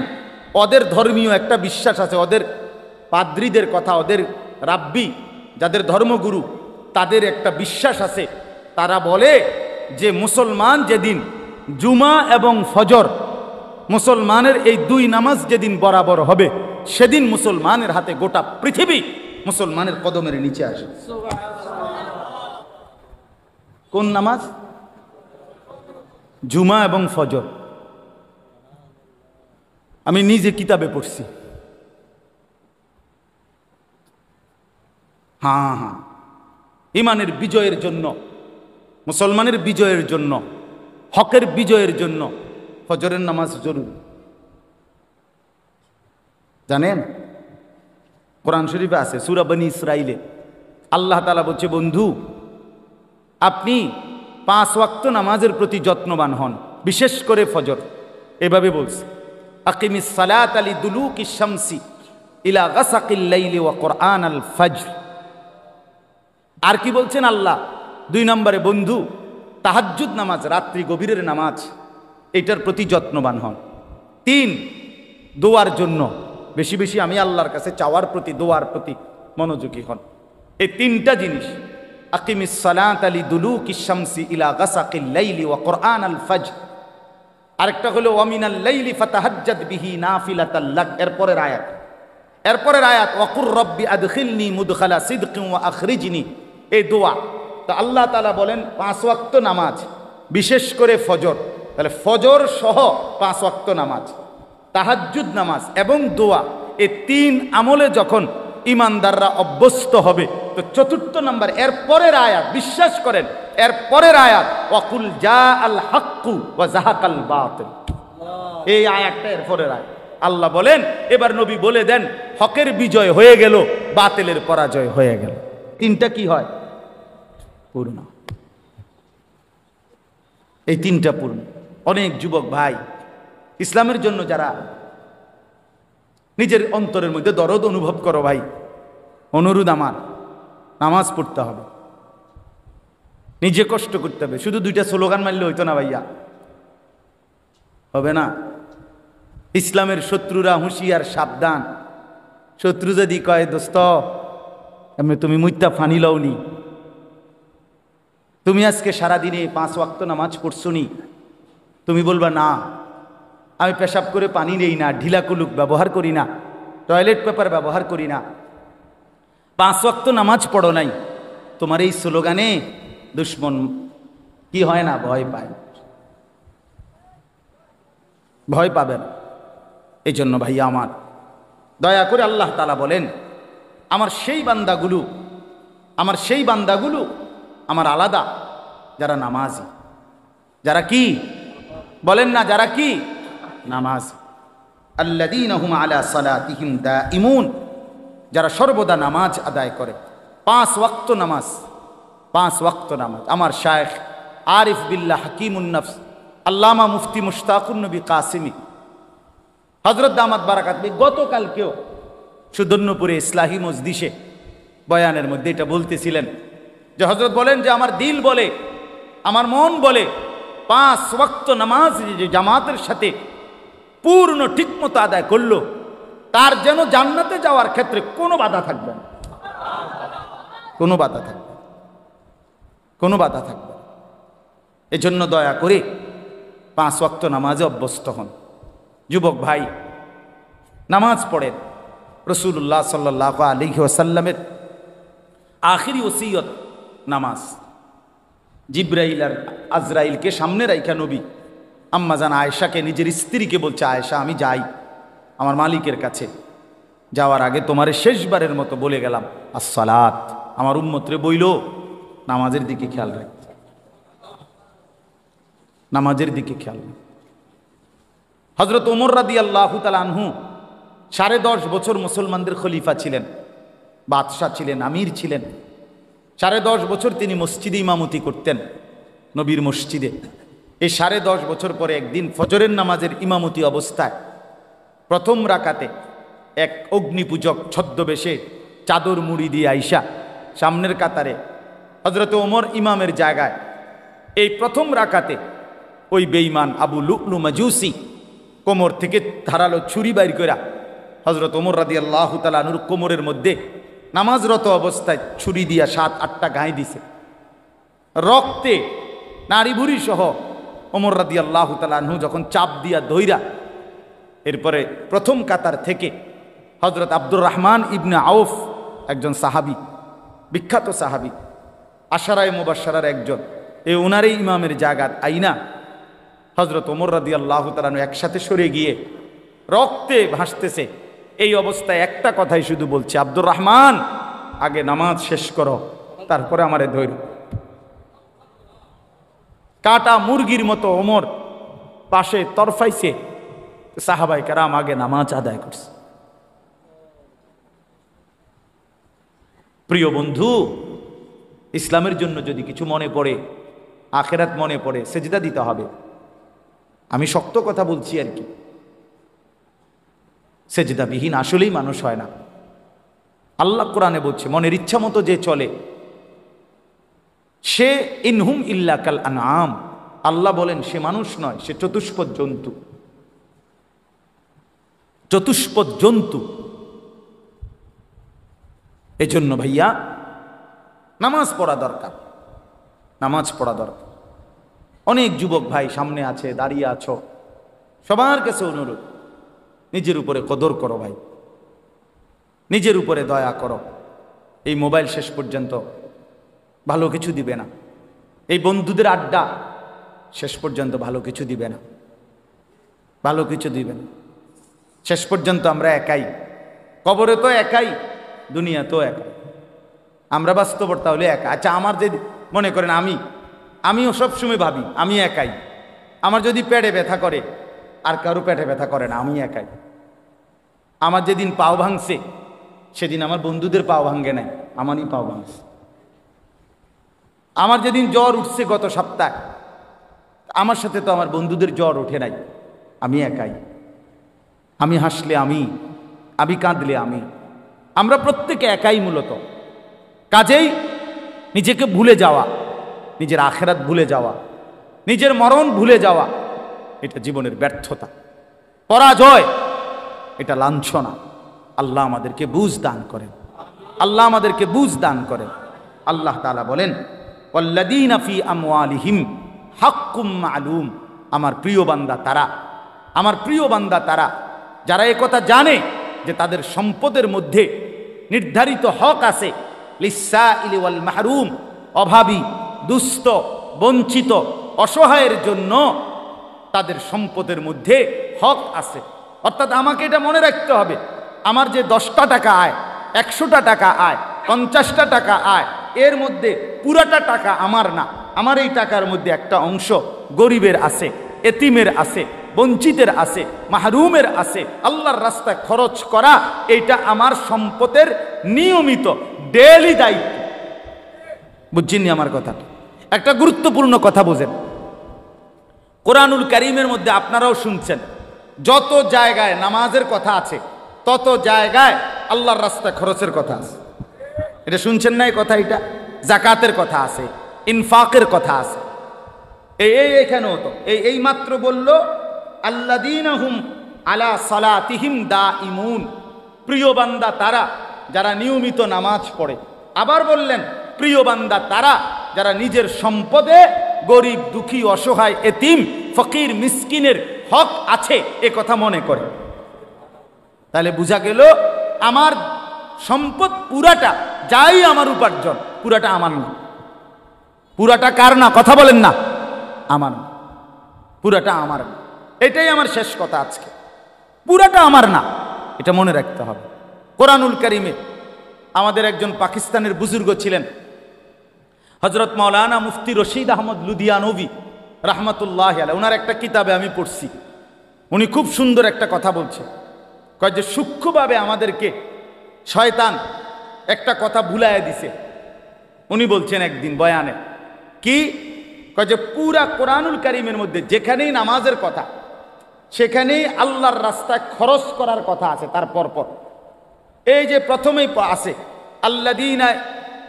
ওদের ধর্মীয় একটা বিশ্বাস আছে। ওদের পাদ্রীদের কথা, ওদের রাব্বি যাদের ধর্মগুরু, তাদের একটা বিশ্বাস আছে। তারা বলে যে মুসলমান যেদিন জুমা এবং ফজর, মুসলমানের এই 2 নামাজ যেদিন বরাবর হবে, সেদিন মুসলমানের হাতে গোটা পৃথিবী মুসলমানের কদমের নিচে আসে। কোন নামাজ? জুমা এবং ফজর। আমি নিজে কিতাবে পড়ছি, হ্যাঁ হ্যাঁ, ইমানের বিজয়ের জন্য, মুসলমানের বিজয়ের জন্য, হকের বিজয়ের জন্য ফজরের নামাজ জরুরি। জানেন, কোরআন শরীফে আছে সূরা বনী ইসরাইলে আল্লাহ তাআলা বলছে, বন্ধু আপনি 5 ওয়াক্ত নামাজের প্রতি যত্নবান হন, বিশেষ করে ফজর। এভাবে বলছে, আকিমিস সালাতা লিদুলুকিশ শামসি ইলা গাসাকিল লাইলি ওয়া কুরআনাল ফজর। আর কি বলছেন আল্লাহ? 2 নম্বরে, বন্ধু তাহাজ্জুদ নামাজ, রাত্রি গভীরের নামাজ, এটার প্রতি যত্নবান হন। 3, দোয়ার জন্য বেশি বেশি আমি আল্লাহর কাছে চাওয়ার প্রতি, দোয়ার প্রতি মনোযোগী হন। এই 3টা জিনিস, আকিমিস সালাতা লিদুলুকিশ শামসি ইলা গাসাকিল লাইলি ওয়া কুরআনাল ফজর। আরেকটা হলো ওয়া মিনাল লাইলি ফাতাহাজ্জাদ বিহি নাফিলাতাল লাক। এরপরের আয়াত ওয়াকুর রব্বি আদখিলনি মুদখালা সিদকিন ওয়া আখরিজনি, এই দোয়া। তো আল্লাহ তাআলা বলেন 5 ওয়াক্ত নামাজ, বিশেষ করে ফজর। তাহলে ফজর সহ 5 ওয়াক্ত নামাজ, তাহাজ্জুদ নামাজ এবং দোয়া, এই 3 আমলে যখন ইমানদাররা অভ্যস্ত হবে, তো 4 নম্বর এরপরের আয়াত, বিশ্বাস করেন এরপরের আয়াত ওয়াকুল জাআল হাক্কু ওয়া যাহাকাল বাতিল, এই আয়াতটা এরপরের আয়াত। আল্লাহ বলেন, এবার নবী বলে দেন, হকের বিজয় হয়ে গেল, বাতিলের পরাজয় হয়ে গেল। 3টা কি হয়? পূর্ণ। এই 3টা পূর্ণ। অনেক যুবক ভাই ইসলামের জন্য যারা নিজের অন্তরের মধ্যে দরদ অনুভব করো, ভাই অনুরোধ আমার, নামাজ পড়তে হবে, নিজে কষ্ট করতে হবে। শুধু 2টা স্লোগান মারলে হইতো না ভাইয়া, হবে না। ইসলামের শত্রুরা হুঁশিয়ার, সাবধান। শত্রু যদি কয়, দোস্ত এমনি তুমি মুইতা ফানি লওনি, তুমি আজকে সারাদিনে 5 ওয়াক্ত নামাজ পড়ছো নি, তুমি বলবা না আমি পেশাব করে পানি নেই না, ঢিলা কুলুক ব্যবহার করি না, টয়লেট পেপার ব্যবহার করি না, 5 ওয়াক্ত নামাজ পড়ো নাই, তোমার এই স্লোগানে দুশ্মন কি হয় না? ভয় পায়। ভয় পাবেন। এই জন্য ভাইয়া আমার, দয়া করে আল্লাহ তাআলা বলেন, আমার সেই বান্দাগুলো আমার আলাদা, যারা নামাজি, যারা কি বলেন না, যারা কি নামাজ, আল্লাযীনা হুম আলা সালাতিহিম দাঈমুন, যারা সর্বদা নামাজ আদায় করে। 5 ওয়াক্ত নামাজ, 5 ওয়াক্ত নামাজ। আমার শায়েখ আরিফ বিল্লাহ হাকিমুন নফস আল্লামা মুফতি মুশতাকুন নবী কাসিমি হযরত দামাত বারাকাত গতকালকেও সুদর্ণপুরে ইসলাহি মজলিসে বয়ানের মধ্যে এটা বলতেছিলেন যে হযরত বলেন যে আমার দিল বলে, আমার মন বলে, 5 ওয়াক্ত নামাজ যে জামাতের সাথে পূর্ণ ঠিকমতো আদায় করলো, তার যেন জান্নাতে যাওয়ার ক্ষেত্রে কোনো বাধা থাকবে না, কোনো বাধা থাকবে, কোনো বাধা থাকবে। এজন্য দয়া করে 5 ওয়াক্ত নামাজে অভ্যস্ত হন। যুবক ভাই, নামাজ পড়েন। রাসূলুল্লাহ সাল্লাল্লাহু আলাইহি ওয়াসাল্লামের আখিরি ওসিয়ত নামাজ। জিব্রাইল আর আজরাইলকে সামনে রাইখা নবী আম্মাজান আয়েশাকে, নিজের স্ত্রীকে বলছে, আয়েশা আমি যাই আমার মালিকের কাছে, যাওয়ার আগে তোমারে শেষবারের মতো বলে গেলাম আসসালাত। আমার উম্মতরে বইল নামাজের দিকে খেয়াল রাখতে, নামাজের দিকে খেয়াল রাখতে। হযরত ওমর রাদিয়াল্লাহু তাআলা আনহু 10.5 বছর মুসলমানদের খলিফা ছিলেন, বাদশাহ ছিলেন, আমির ছিলেন। 10.5 বছর তিনি মসজিদে ইমামতি করতেন, নবীর মসজিদে। এই 10.5 বছর পরে একদিন ফজরের নামাজের ইমামতি অবস্থায় প্রথম রাকাতে এক অগ্নিপূজক ছদ্মবেশে চাদর মুড়ি দিয়ে আইসা সামনের কাতারে হযরত ওমর ইমামের জায়গায়, এই প্রথম রাকাতে ওই বেঈমান আবু লু'লু মাজুসি কোমর থেকে ধারালো ছুরি বাইর কইরা হযরত ওমর রাদিয়াল্লাহু তাআলা আনহুর কোমরের মধ্যে নামাজরত অবস্থায় ছুরি দিয়া 7-8টা গায়ে দিছে। রক্তে নাড়ি ভুড়ি সহ ওমর রাদিয়াল্লাহু তাআলা আনহু যখন চাপ দিয়া ধইরা, এরপরে প্রথম কাতার থেকে হযরত আব্দুর রহমান ইবনে আউফ, একজন সাহাবী, বিখ্যাত সাহাবী, আশারায়ে মুবাশশারার একজন, এই ওনারই ইমামের জায়গা আইনা হযরত ওমর রাদিয়াল্লাহু তাআলা আনহু একসাথে সরে গিয়ে রক্তে ভাসতেছে। এই অবস্থায় একটা কথাই শুধু বলছে, আব্দুর রহমান আগে নামাজ শেষ করো, তারপরে আমারে ধৈর্য। কাটা মুরগির মতো ওমর পাশে তরফাইছে, সাহাবাই কেরাম আগে নামাজ আদায় করছে। প্রিয় বন্ধু, ইসলামের জন্য যদি কিছু মনে পড়ে, আখেরাত মনে পড়ে, সেজদা দিতে হবে। আমি শক্ত কথা বলছি আর কি, সেজদাবিহীন আসলেই মানুষ হয় না। আল্লাহ কোরআনে বলছে, মনের ইচ্ছা মতো যে চলে সে ইনহুম ইল্লা কাল আনআম। আল্লাহ বলেন সে মানুষ নয়, সে চতুষ্পদ জন্তু। চতুষ্পদ জন্তু। এজন্য ভাইয়া নামাজ পড়া দরকার, নামাজ পড়া দরকার। অনেক যুবক ভাই সামনে আছে, দাঁড়িয়ে আছো, সবার কাছে অনুরোধ, নিজের উপরে কদর করো ভাই, নিজের উপরে দয়া করো। এই মোবাইল শেষ পর্যন্ত ভালো কিছু দিবে না, এই বন্ধুদের আড্ডা শেষ পর্যন্ত ভালো কিছু দিবে না, ভালো কিছু দিবে না। শেষ পর্যন্ত আমরা একাই, কবরে তো একাই, দুনিয়া তো একাই, আমরা বাস্তবতা হলে একা। আচ্ছা, আমার যদি মনে করেন আমিও সবসময় ভাবি আমি একাই। আমার যদি পেটে ব্যথা করে, আর কারো পেটে ব্যথা করে না, আমি একাই। আমার যেদিন পাও ভাঙছে সেদিন আমার বন্ধুদের পাও ভাঙে নাই, আমারই পাও ভাঙছে। আমার যেদিন জ্বর উঠছে গত সপ্তাহে, আমার সাথে তো আমার বন্ধুদের জ্বর ওঠে নাই, আমি একাই। আমি হাসলে আমি কাঁদলে আমরা প্রত্যেকে একাই মূলত। কাজেই নিজেকে ভুলে যাওয়া, নিজের আখেরাত ভুলে যাওয়া, নিজের মরণ ভুলে যাওয়া, এটা জীবনের ব্যর্থতা, পরাজয়, এটা লাঞ্ছনা। আল্লাহ আমাদেরকে বুঝ দান করেন, আল্লাহ আমাদেরকে বুঝ দান করেন। আল্লাহ তাআলা বলেন, ওয়াল্লাযীনা ফী আমওয়ালিহিম হাক্কুম মা'লুম। আমার প্রিয় বান্দা তারা, আমার প্রিয় বান্দা তারা যারা একথা জানে যে তাদের সম্পদের মধ্যে নির্ধারিত হক আছে। লিসসাইলি ওয়াল মাহরুম, অভাবী, দুস্থ, বঞ্চিত, অসহায়ের জন্য তাদের সম্পদের মধ্যে হক আছে। অর্থাৎ আমাকে এটা মনে রাখতে হবে, আমার যে 10টা টাকা আয়, 100টা টাকা আয়, 50টা টাকা আয়, এর মধ্যে পুরাটা টাকা আমার না। আমার এই টাকার মধ্যে একটা অংশ গরিবের আছে, এতিমের আছে, বঞ্চিতের আছে, মাহরুমের আছে। আল্লাহর রাস্তায় খরচ করা এটা আমার সম্পদের নিয়মিত ডেইলি দায়িত্ব। বুঝছেননি আমার কথা? একটা গুরুত্বপূর্ণ কথা বোঝেন, কোরআনুল কারীমের মধ্যে আপনারাও শুনছেন, যত জায়গায় নামাজের কথা আছে তত জায়গায় আল্লাহর রাস্তায় খরচের কথা আছে। এটা শুনছেন না? এই কথা, এটা যাকাতের কথা আছে, ইনফাকের কথা আছে। এইখানেও তো এই মাত্র বলল, আল্লাযীনা হুম আলা সালাতিহিম দাঈমুন। প্রিয় বান্দা তারা যারা নিয়মিত নামাজ পড়ে। আবার বললেন, প্রিয় বান্দা তারা যারা নিজের সম্পদে গরিব, দুঃখী, অসহায়, এতিম, ফকির, মিসকিনের হক আছে এ কথা মনে করে। তাহলে বোঝা গেল আমার সম্পদ পুরাটা, যাই আমার উপার্জন, পুরাটা আমার না। পুরাটা কার না? কথা বলেন না। আমার না, পুরাটা আমার না। এটাই আমার শেষ কথা আজকে, পুরাটা আমার না, এটা মনে রাখতে হবে। কোরআনুল কারীমে আমাদের একজন পাকিস্তানের বুজুর্গ ছিলেন, হযরত মাওলানা মুফতি রশিদ আহমদ লুধিয়ানভী রাহমাতুল্লাহি আলাইহি। ওনার একটা কিতাবে আমি পড়ছি, উনি খুব সুন্দর একটা কথা বলছে, কয় যে সূক্ষ্মভাবে আমাদেরকে শয়তান একটা কথা ভুলাইয়া দিছে। উনি বলছেন একদিন বয়ানে, কি কয় যে পুরা কোরআনুল কারীমের মধ্যে যেখানেই নামাজের কথা, সেখানেই আল্লাহর রাস্তায় খরচ করার কথা আছে। তার পরপর এই যে প্রথমেই আছে, আল্লাযীনা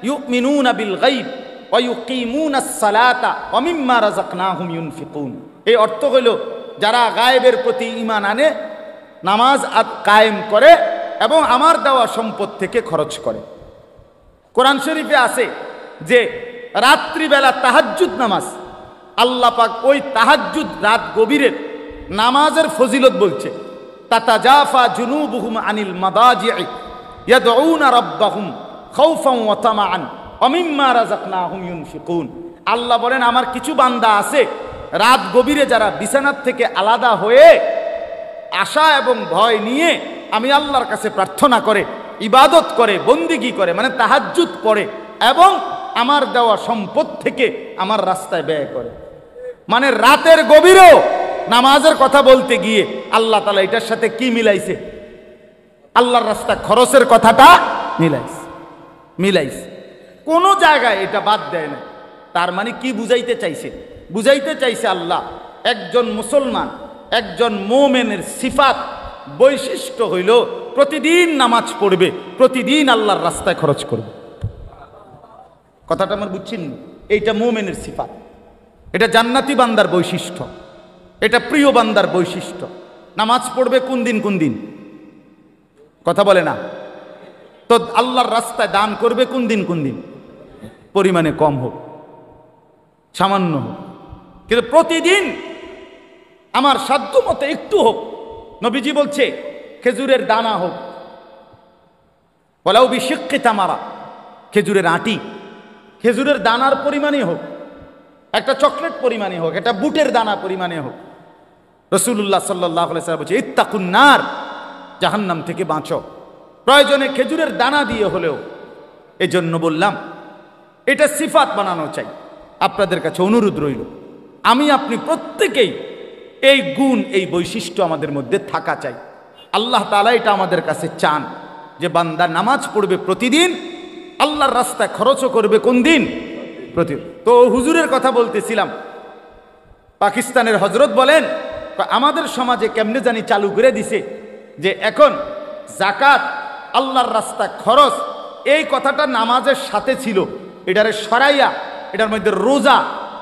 ইউমিনুনা বিল গায়ব ওয়া ইউকিমুনাস সালাতা ওয়া মিম্মা রাযাকনাহুম ইউনফিকুন। এই অর্থ হইল যারা গায়েবের প্রতি ঈমান আনে, নামাজ কায়েম করে এবং আমার দেওয়া সম্পদ থেকে খরচ করে। কোরআন শরীফে আছে যে রাত্রিবেলা তাহাজ্জুদ নামাজ, আল্লাহ পাক ওই তাহাজ্জুদ রাত গভীরের নামাজের ফজিলত বলছে, তাতাজাফা জুনুবুহুম আনিল মাদাজি'i ইয়াদউনা রাব্বাহুম খাউফান ওয়া তামাআন ওয়া মিম্মা রাযাকনাহুম ইউনফিকুন। আল্লাহ বলেন আমার কিছু বান্দা আছে রাত গভীরে যারা বিছানার থেকে আলাদা হয়ে আশা এবং ভয় নিয়ে আমি আল্লাহর কাছে প্রার্থনা করে, ইবাদত করে, বন্দিগি করে, মানে তাহাজ্জুদ পড়ে এবং আমার দেওয়া সম্পদ থেকে আমার রাস্তায় ব্যয় করে। মানে রাতের গভীরেও নামাজের কথা বলতে গিয়ে আল্লাহ তাআলা এটার সাথে কি মিলাইছে? আল্লাহর রাস্তা খরচের কথাটা মিলাইছে। কোনো জায়গায় এটা বাদ দেয় না। তার মানে কি বুঝাইতে চাইছে? বুঝাইতে চাইছে আল্লাহ একজন মুসলমান, একজন মুমিনের সিফাত, বৈশিষ্ট্য হইল প্রতিদিন নামাজ পড়বে, প্রতিদিন আল্লাহর রাস্তায় খরচ করবে। কথাটা আমার বুঝছেন? এইটা মুমিনের সিফাত, এটা জান্নাতি বান্দার বৈশিষ্ট্য, এটা প্রিয় বান্দার বৈশিষ্ট্য। নামাজ পড়বে কোন দিন কোন দিন? কথা বলে না তো। আল্লাহর রাস্তায় দান করবে কোন দিন কোন দিন? পরিমাণে কম হোক, সামান্য হোক, কিন্তু প্রতিদিন আমার সাধ্য মতো একটু হোক। নবীজি বলছে খেজুরের দানা হোক, ওয়ালাউ বিশিক্কি তামারা, খেজুরের আটি, খেজুরের দানার পরিমাণে হোক, একটা চকলেট পরিমাণে হোক, একটা বুটের দানা পরিমাণে হোক। রাসূলুল্লাহ সাল্লাল্লাহু আলাইহি ওয়াসাল্লাম বলছে ইত্তাকুন নার, জাহান্নাম থেকে বাঁচো, প্রয়োজনে খেজুরের দানা দিয়ে হলেও। এজন্য বললাম এটা সিফাত বানানো চাই। আপনাদের কাছে অনুরোধ রইল, আমি আপনি প্রত্যেকেই এই গুণ, এই বৈশিষ্ট্য আমাদের মধ্যে থাকা চাই। আল্লাহ তাআলা এটা আমাদের কাছে চান যে বান্দা নামাজ পড়বে প্রতিদিন, আল্লাহর রাস্তায় খরচও করবে কোন দিন? প্রতিদিন। তো হুজুরের কথা বলতেছিলাম, পাকিস্তানের হজরত বলেন আমাদের সমাজে কেমনে জানি চালু করে দিছে যে এখন যাকাত, আল্লাহর রাস্তায় খরচ, এই কথাটা নামাজের সাথে ছিল, এটারে সরাইয়া এটার মধ্যে রোজা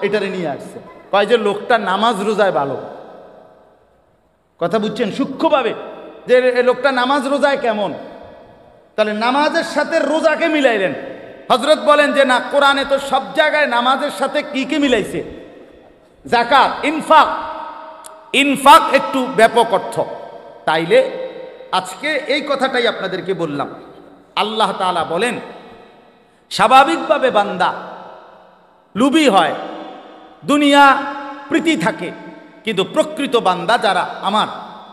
এটারে নিয়ে আসছে। কয় যে লোকটা নামাজ রোজায় ভালো। কথা বুঝছেন সূক্ষ্মভাবে, যে লোকটা নামাজ রোজায় কেমন? তাহলে নামাজের সাথে রোজাকে মিলাইলেন। হযরত বলেন যে না, কোরআনে তো সব জায়গায় নামাজের সাথে কি কি মিলাইছে? যাকাত, ইনফাক। ইনফাক একটু ব্যাপক অর্থ। তাইলে আজকে এই কথাটাই আপনাদেরকে বললাম। আল্লাহ তাআলা বলেন স্বাভাবিকভাবে বান্দা লুবি হয়, দুনিয়া প্রীতি থাকে, কিন্তু প্রকৃত বান্দা যারা আমার,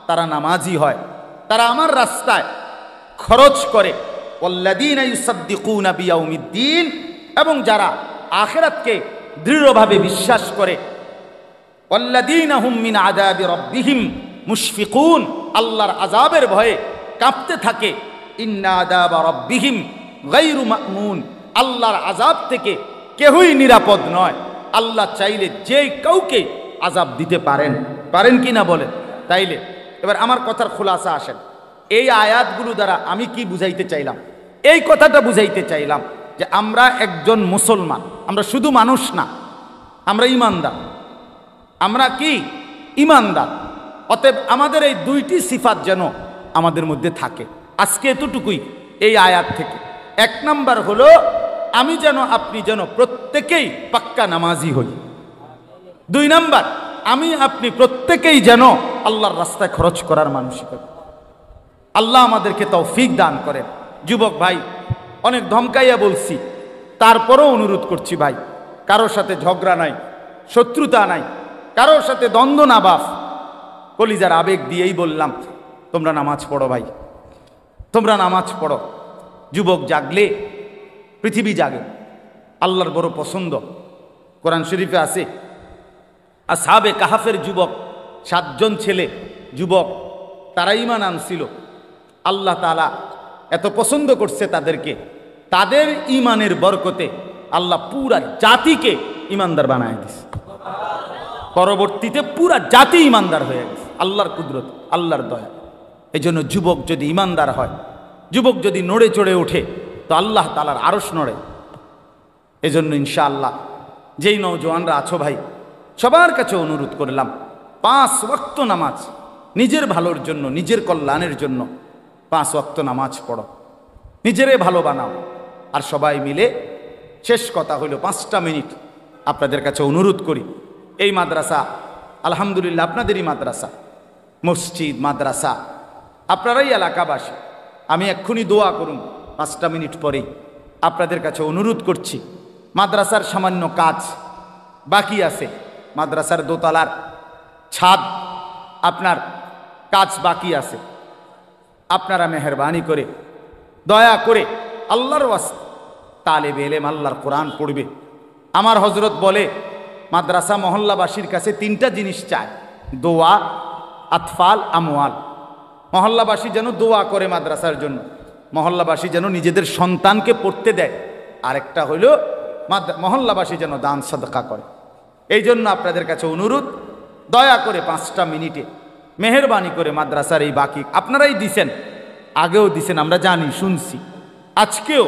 তারা নামাজি হয়, তারা আমার রাস্তায় খরচ করে। ওয়াল্লাযীনা ইউসাদ্দিকুনা বিয়াউমিদ্দিন, এবং যারা আখিরাতকে দৃঢ়ভাবে বিশ্বাস করে। ওয়াল্লাযীনা হুম মিন আযাবি রাব্বিহিম মুশফিকুন, আল্লাহর আযাবের ভয়ে কাঁপতে থাকে। ইন্না আযাবা রাব্বিহিম গায়রু মা'মুন, আল্লাহর আযাব থেকে কেউই নিরাপদ নয়। আল্লাহ চাইলে যে কাউকে আযাব দিতে পারেন, পারেন কি না বলেন? তাইলে এবার আমার কথার খুলাসা আসেন। এই আয়াতগুলো দ্বারা আমি কি বুঝাইতে চাইলাম? এই কথাটা বুঝাইতে চাইলাম যে আমরা একজন মুসলমান, আমরা শুধু মানুষ না, আমরা ঈমানদার। আমরা কি? ঈমানদার। অতএব আমাদের এই দুইটি সিফাত যেন আমাদের মধ্যে থাকে। আজকে এতটুকুই এই আয়াত থেকে। এক নাম্বার হলো আমি যেন, আপনি যেন প্রত্যেকেই পাক্কা নামাজি হই। দুই নাম্বার, আমি আপনি প্রত্যেকেই যেন আল্লাহর রাস্তায় খরচ করার মানসিকতা। আল্লাহ আমাদেরকে তৌফিক দান করেন। যুবক ভাই, অনেক ধমকাইয়া বলছি, তারপরও অনুরোধ করছি ভাই, কারোর সাথে ঝগড়া নাই, শত্রুতা নাই, কারোর সাথে দ্বন্দ্ব না বাফ, কলিজার আবেগ দিয়েই বললাম তোমরা নামাজ পড়ো ভাই, তোমরা নামাজ পড়ো। যুবক জাগলে পৃথিবী জাগে। আল্লাহর বড় পছন্দ। কোরআন শরীফে আছে আসহাবে কাহাফের যুবক, 7 জন ছেলে যুবক, তারা ঈমান আনছিল। আল্লাহ তাআলা এত পছন্দ করছে তাদেরকে, তাদের ঈমানের বরকতে আল্লাহ পুরা জাতিকে ঈমানদার বানায় দিয়েছে। পরবর্তীতে পুরা জাতি ঈমানদার হয়ে গেছে আল্লাহর কুদরত, আল্লাহর দয়া। এই জন্য যুবক যদি ঈমানদার হয়, যুবক যদি নড়ে চড়ে ওঠে, তো আল্লাহ তাআলার আরশ নড়ে। এজন্য ইনশাআল্লাহ যেই নওজোয়ানরা আছো ভাই, সবার কাছে অনুরোধ করলাম 5 ওয়াক্ত নামাজ, নিজের ভালোর জন্য, নিজের কল্যাণের জন্য 5 ওয়াক্ত নামাজ পড়ো, নিজেরে ভালো বানাও। আর সবাই মিলে, শেষ কথা হলো 5টা মিনিট আপনাদের কাছে অনুরোধ করি। এই মাদ্রাসা আলহামদুলিল্লাহ আপনাদেরই মাদ্রাসা, মসজিদ মাদ্রাসা, আপনারাই এলাকাবাসী। আমি এক্ষুনি দোয়া করুন 5টা মিনিট পরেই। আপনাদের কাছে অনুরোধ করছি, মাদ্রাসার সামান্য কাজ বাকি আছে, মাদ্রাসার দোতলার ছাদ আপনার কাজ বাকি আছে। আপনারা মেহেরবানি করে দয়া করে আল্লাহর ওয়াস্তে তালেবে এলেম আল্লাহর কোরআন পড়বে। আমার হজরত বলে মাদ্রাসা মহল্লাবাসীর কাছে তিনটা জিনিস চায়, দোয়া, আতফাল, আমওয়াল। মহল্লাবাসী যেন দোয়া করে মাদ্রাসার জন্য, মহল্লাবাসী যেন নিজেদের সন্তানকে পড়তে দেয়, আরেকটা হইল মহল্লাবাসী যেন দান সাদকা করে। এই জন্য আপনাদের কাছে অনুরোধ, দয়া করে 5টা মিনিটে মেহেরবানি করে মাদ্রাসার এই বাকি আপনারাই দিছেন, আগেও দিছেন, আমরা জানি, শুনছি, আজকেও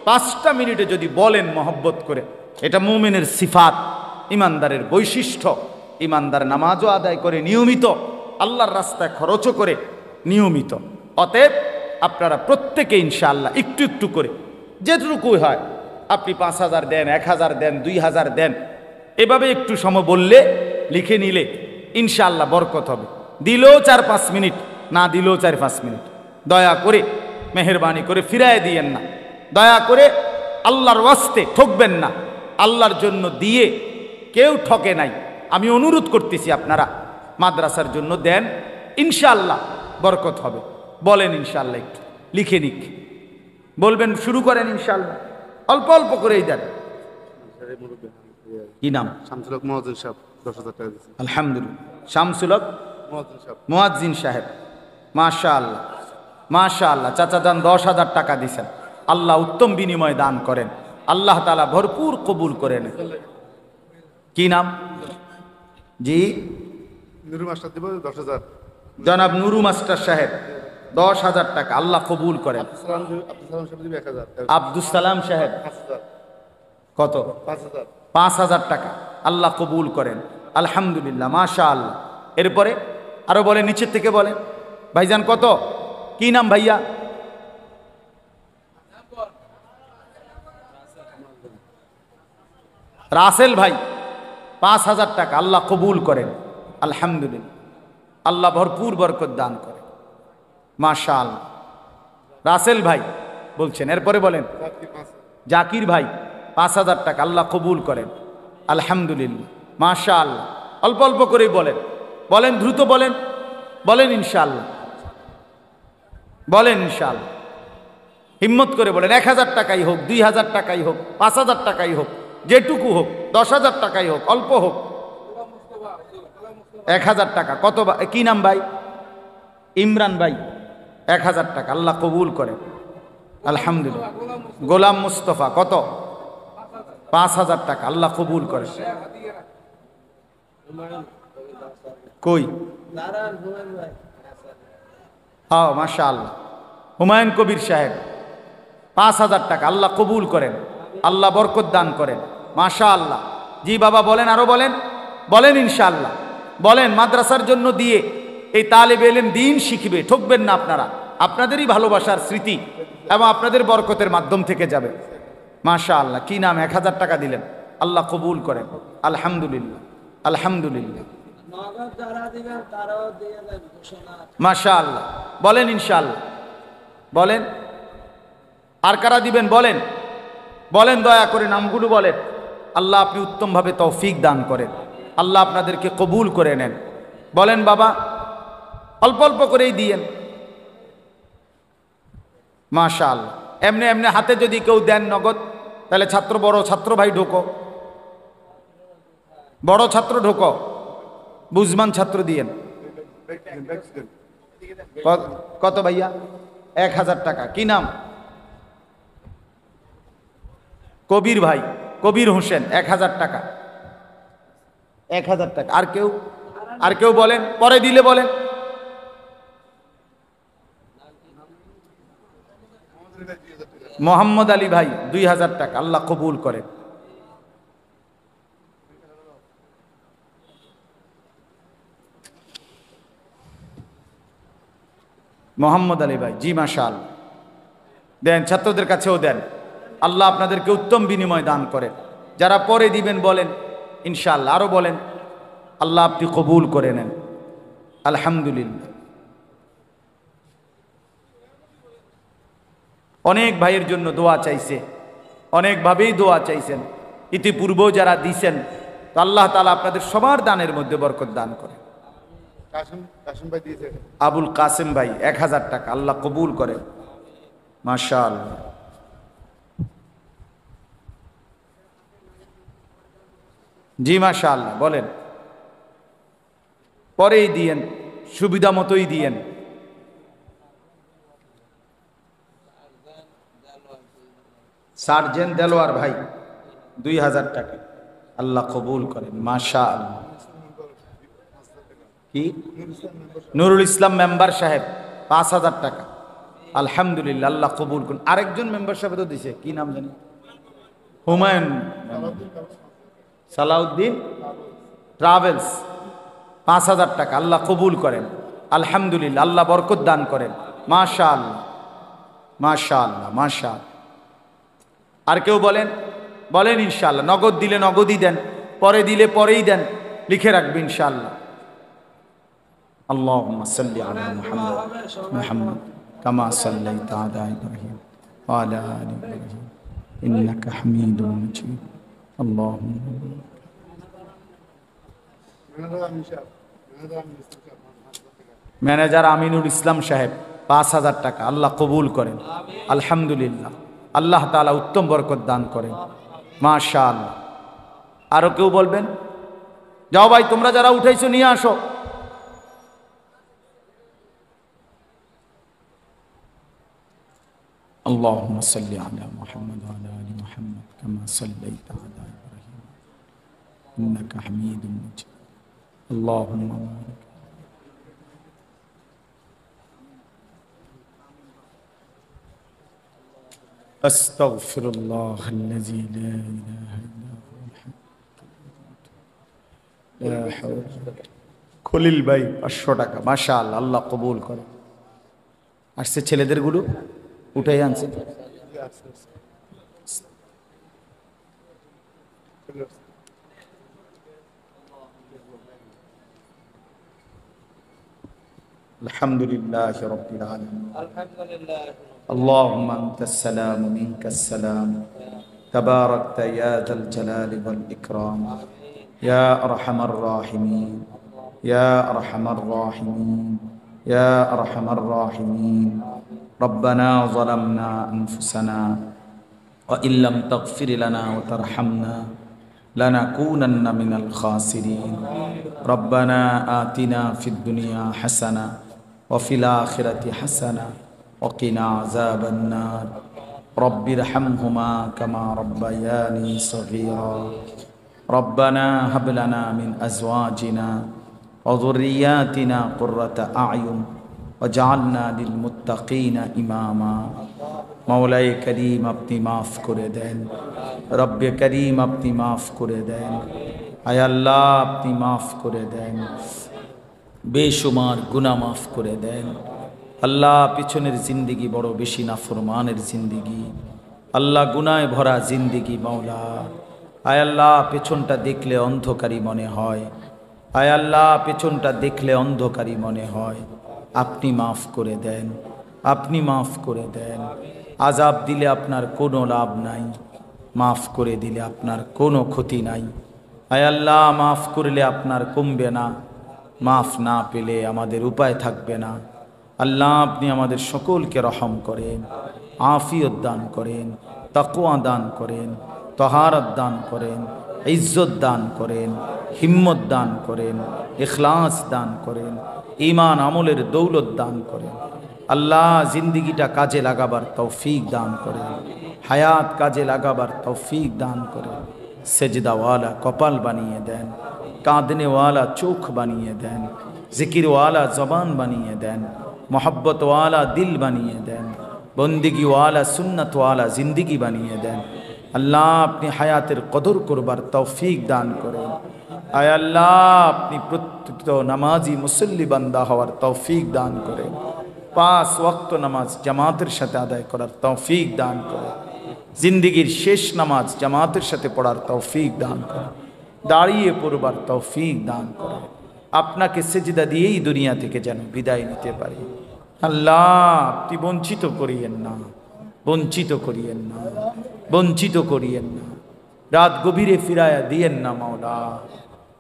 5টা মিনিটে যদি বলেন মহব্বত করে, এটা মুমিনের সিফাত, ইমানদারের বৈশিষ্ট্য। ইমানদার নামাজও আদায় করে নিয়মিত, আল্লাহর রাস্তায় খরচও করে নিয়মিত। অতএব আপনারা প্রত্যেকে ইনশাআল্লাহ একটু একটু করে যেটুকুই হয়, আপনি 5,000 দেন, 1,000 দেন, 2,000 দেন, এভাবে একটু সময় বললে, লিখে নিলে ইনশাআল্লাহ বরকত হবে। দিলেও 4-5 মিনিট, না দিলেও 4-5 মিনিট, দয়া করে মেহেরবানি করে ফিরায় দিয়েন না। দয়া করে আল্লাহর ওয়াস্তে ঠকবেন না, আল্লাহর জন্য দিয়ে কেউ ঠকে নাই। আমি অনুরোধ করতেছি আপনারা মাদ্রাসার জন্য দেন, ইনশাআল্লাহ বরকত হবে। বলেন ইনশাআল্লাহ, একটু লিখে নিক, বলবেন, শুরু করেন ইনশাআল্লাহ, অল্প অল্প করেই দেন। কি নাম? শামসুল হক মুয়াজ্জিন সাহেব 10,000 টাকা দিয়েছেন। আলহামদুলিল্লাহ, শামসুল হক মুয়াজ্জিন সাহেব, মাশাআল্লাহ মাশাআল্লাহ। চাচা যান 10,000 টাকা দিয়েছেন, আল্লাহ উত্তম বিনিময় দান করেন, আল্লাহ তাআলা ভরপুর কবুল করেন। কি নাম? জি, নুরু মাস্টার দিব 10,000। জনাব নুরু মাস্টার সাহেব 10,000 টাকা, আল্লাহ কবুল করেন। আব্দুল সালাম সাহেব দিব 1,000। আব্দুল সালাম সাহেব 5,000। কত? 5,000। 5,000 টাকা, আল্লাহ কবুল করেন, আলহামদুলিল্লাহ, মাশাআল্লাহ। এরপরে আরো বলেন, নিচের থেকে বলেন। ভাইজান কত? কি নাম ভাইয়া? রাসেল ভাই 5,000 টাকা, আল্লাহ কবুল করেন, আলহামদুলিল্লাহ, আল্লাহ ভরপুর বরকত দান করেন, মাশাআল্লাহ। রাসেল ভাই বলছেন। এরপরে বলেন জাকির ভাই 5,000 টাকা, আল্লাহ কবুল করেন, আলহামদুলিল্লাহ, মাশাআল্লাহ। অল্প অল্প করেই বলেন, বলেন দ্রুত বলেন, বলেন ইনশাআল্লাহ, বলেন ইনশাআল্লাহ, হিম্মত করে বলেন। 1,000 টাকাই হোক, 2,000 টাকাই হোক, 5,000 টাকাই হোক, যেটুকু হোক, 10,000 টাকাই হোক, অল্প হোক, 1,000 টাকা। কত? কি নাম ভাই? ইমরান ভাই 1,000 টাকা, আল্লাহ কবুল করেন, আলহামদুলিল্লাহ। গোলাম মুস্তফা কত? 5,000 টাকা, আল্লাহ কবুল করেন। কই? হ্যাঁ, মাশাআল্লাহ। হুমায়ুন কবির সাহেব 5,000 টাকা, আল্লাহ কবুল করেন, আল্লাহ বরকত দান করেন, মাশাআল্লাহ। জি বাবা বলেন, আরো বলেন, বলেন ইনশাআল্লাহ, বলেন। মাদ্রাসার জন্য দিয়ে এই তালেবে ইলম দ্বীন শিখবে, ঠকবেন না আপনারা, আপনাদেরই ভালোবাসার স্মৃতি এবং আপনাদের বরকতের মাধ্যম থেকে যাবে, মাশাআল্লাহ। কি নাম? 1,000 টাকা দিলেন, আল্লাহ কবুল করেন, আলহামদুলিল্লাহ, আলহামদুলিল্লাহ, মাশাআল্লাহ। বলেন ইনশাআল্লাহ, বলেন। আর কারা দিবেন বলেন, বলেন, দয়া করে নামগুলো বলেন। আল্লাহ আপনি উত্তমভাবে তৌফিক দান করেন, আল্লাহ আপনাদেরকে কবুল করে নেন। বলেন বাবা, অল্প অল্প করেই দিয়েন, মাশাআল্লাহ। এমনি এমনি হাতে যদি কেউ দেন নগদ, তাহলে ছাত্র, বড় ছাত্র ভাই ঢোকো, বড় ছাত্র ঢোকো, বুঝমান ছাত্র দিয়েন। কত ভাইয়া? 1,000 টাকা। কি নাম? কবির ভাই, কবির হোসেন 1,000 টাকা, 1,000 টাকা। আর কেউ? আর কেউ বলেন, পরে দিলে বলেন। মোহাম্মদ আলী ভাই 2,000 টাকা, আল্লাহ কবুল করেন। মোহাম্মদ আলী ভাই, জি মাশাআল্লাহ, দেন, ছাত্রদের কাছেও দেন, আল্লাহ আপনাদেরকে উত্তম বিনিময় দান করেন। যারা পরে দিবেন বলেন ইনশাআল্লাহ, আরো বলেন, আল্লাহ আপনি কবুল করে নেন, আলহামদুলিল্লাহ। অনেক ভাইয়ের জন্য দোয়া চাইছে, অনেকভাবেই দোয়া চাইছেন, ইতিপূর্বেও যারা দিছেন, তো আল্লাহ তাআলা আপনাদের সবার দানের মধ্যে বরকত দান করে। আবুল কাসেম ভাই 1,000 টাকা, আল্লাহ কবুল করেন, মাশাআল্লাহ। জি মাশাআল্লাহ, বলেন। পরেই দিয়েন, সুবিধা মতোই দিয়েন। সার্জেন্ট দেলোয়ার ভাই 2000 টাকা, আল্লাহ কবুল করেন। মাশাআল্লাহ। কি? নুরুল ইসলাম মেম্বার সাহেব 5000 টাকা, আলহামদুলিল্লাহ, আল্লাহ কবুল করুন। আরেকজন মেম্বার সাহেব তো দিছে, কি নাম জানি, হুমায়ুন, সালাউদ্দিন ট্রাভেলস 5000 টাকা, আল্লাহ কবুল করেন, আলহামদুলিল্লাহ, আল্লাহ বরকত দান করেন। মাশাআল্লাহ, মাশাআল্লাহ, মাশাআল্লাহ। আর কেউ বলেন? বলেন ইনশাআল্লাহ। নগদ দিলে নগদই দেন, পরে দিলে পরেই দেন, লিখে রাখবেন ইনশাআল্লাহ। আল্লাহুম্মা সাল্লি আলা মুহাম্মদ মুহাম্মদ কামা সাল্লাইতা আলা ইব্রাহিম ওয়া আলা আলি ইব্রাহিম ইন্নাকা হামিদুম মাজিদ। আল্লাহুম্মা ম্যানেজার আমিনুল ইসলাম সাহেব 5000 টাকা, আল্লাহ কবুল করেন, আলহামদুলিল্লাহ, আল্লাহ তাআলা উত্তম বরকত দান করেন। মাশাআল্লাহ। আরো কেউ বলবেন? যাও ভাই, তোমরা যারা উঠাইছো নিয়ে আসো। আল্লাহুম্মা সাল্লি আলা মুহাম্মদ ওয়া আলা আলি মুহাম্মদ কামা সাল্লাইতা আলা ইব্রাহিম ইন্নাকা হামিদুম মাজিদ। আল্লাহুম্মা বারিক। আস্তাগফিরুল্লাহাল্লাযী লা ইলাহা ইল্লা হুয়া। খলিল ভাই 500 টাকা, মাশাআল্লাহ, আল্লাহ কবুল করে। আসছে ছেলেদের গুলো উঠাই আনছে। আলহামদুলিল্লাহ রাব্বিল আলামিন। আলহামদুলিল্লাহ। আল্লাহুম্মা আনতাস সালামু মিনকাস সালাম তাবারাকতা ইয়া যাল জালালি ওয়াল ইকরাম ইয়া আরহামার রাহিমিন ইয়া আরহামার রাহিমিন ইয়া আরহামার রাহিমিন। রব্বানা যালামনা আনফুসানা ওয়া ইল্লাম তাগফির লানা ওয়া তারহামনা লানাকুনান্না মিনাল খাসিরিন। রব্বানা আতিনা ফিদ দুনিয়া হাসানা ওয়া ফিল আখিরাতি হাসানা ওয়া কিনা আযাবান নার। রব্বিরহামহুমা কামা রাব্বায়ানি সগীরা। রব্বানা হাব লানা মিন আজওয়াজিনা ওয়া যুররিয়াতিনা কুররাতা আ'য়ুন ওয়াজআলনা লিল মুত্তাকিনা ইমামা। মাওলায়ে করিম, আপনি মাফ করে দেন। রব্বে করিম, আপনি মাফ করে দেন। আয় আল্লাহ, আপনি মাফ করে দেন, বেশুমার গুনাহ মাফ করে দেন। আল্লাহ, পিছনের জিন্দিগি বড় বেশি নাফরমানের জিন্দিগি, আল্লাহ গুনায় ভরা জিন্দিগি। মাওলা, আয় আল্লাহ, পেছনটা দেখলে অন্ধকারী মনে হয়। আয় আল্লাহ, পেছনটা দেখলে অন্ধকারী মনে হয়। আপনি মাফ করে দেন, আপনি মাফ করে দেন। আযাব দিলে আপনার কোনো লাভ নাই, মাফ করে দিলে আপনার কোনো ক্ষতি নাই। আয় আল্লাহ, মাফ করলে আপনার কমবে না, মাফ না পেলে আমাদের উপায় থাকবে না। আল্লাহ, আপনি আমাদের সকলকে রহম করেন, আফিয়ত দান করেন, তাকওয়া দান করেন, তাহারত দান করেন, ইজ্জত দান করেন, হিম্মত দান করেন, ইখলাস দান করেন, ঈমান আমলের দৌলত দান করেন। আল্লাহ, জিন্দিগিটা কাজে লাগাবার তৌফিক দান করেন, হায়াত কাজে লাগাবার তৌফিক দান করেন। সেজদাওয়ালা কপাল বানিয়ে দেন, কাঁদনেওয়ালা চোখ বানিয়ে দেন, জিকিরওয়ালা জবান বানিয়ে দেন, মোহব্বতওয়ালা দিল বানিয়ে দেন, বন্দিগিওয়ালা সুন্নতওয়ালা জিন্দিগি বানিয়ে দেন। আল্লাহ, আপনি হায়াতের কদর করবার তৌফিক দান করেন। আয় আল্লাহ, আপনি প্রত্যেক নামাজি মুসল্লি বান্দা হওয়ার তৌফিক দান করেন। 5 ওয়াক্ত নামাজ জামাতের সাথে আদায় করার তৌফিক দান করেন। জিন্দিগির শেষ নামাজ জামাতের সাথে পড়ার তৌফিক দান করেন। দাঁড়িয়ে পড়বার তৌফিক দান করেন। আপনাকে সেজদা দিয়েই দুনিয়া থেকে যেন বিদায় নিতে পারি। আল্লাহ, আপনি বঞ্চিত করিয়েন না, বঞ্চিত করিয়েন না, বঞ্চিত করিয়েন না। রাত গভীরে ফিরায়া দিয়েন না মাওলা।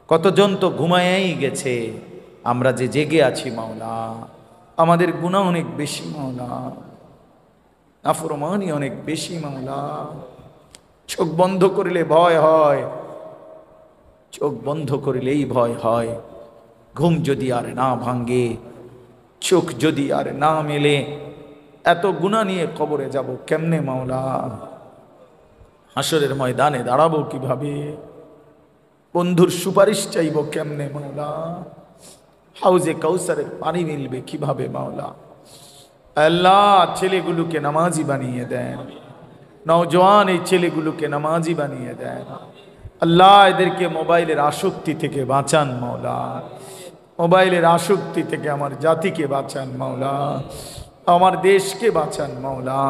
কতজন তো ঘুমায়াই গেছে, আমরা যে জেগে আছি মাওলা, আমাদের গুনাহ অনেক বেশি মাওলা। নাফরমানি অনেক বেশি মাওলা। চোখ বন্ধ করিলে ভয় হয়, চোখ বন্ধ করিলেই ভয় হয়। ঘুম যদি আর না ভাঙ্গে, চোখ যদি আর না মেলে, এত গুনাহ নিয়ে কবরে যাব কেমনে মাওলা? হাসরের ময়দানে দাঁড়াবো কিভাবে? বন্ধুর সুপারিশ চাইব কেমনে মাওলা? হাউজে কাউসারের পানি মিলবে কিভাবে মাওলা? আল্লাহ, ছেলেগুলোকে নামাজি বানিয়ে দেন, নওজওয়ান এই ছেলেগুলোকে নামাজি বানিয়ে দেন। আল্লাহ, এদেরকে মোবাইলের আসক্তি থেকে বাঁচান মাওলা, মোবাইলের আসক্তি থেকে আমার জাতিকে বাঁচান মাওলা, আমার দেশকে বাঁচান মাওলা।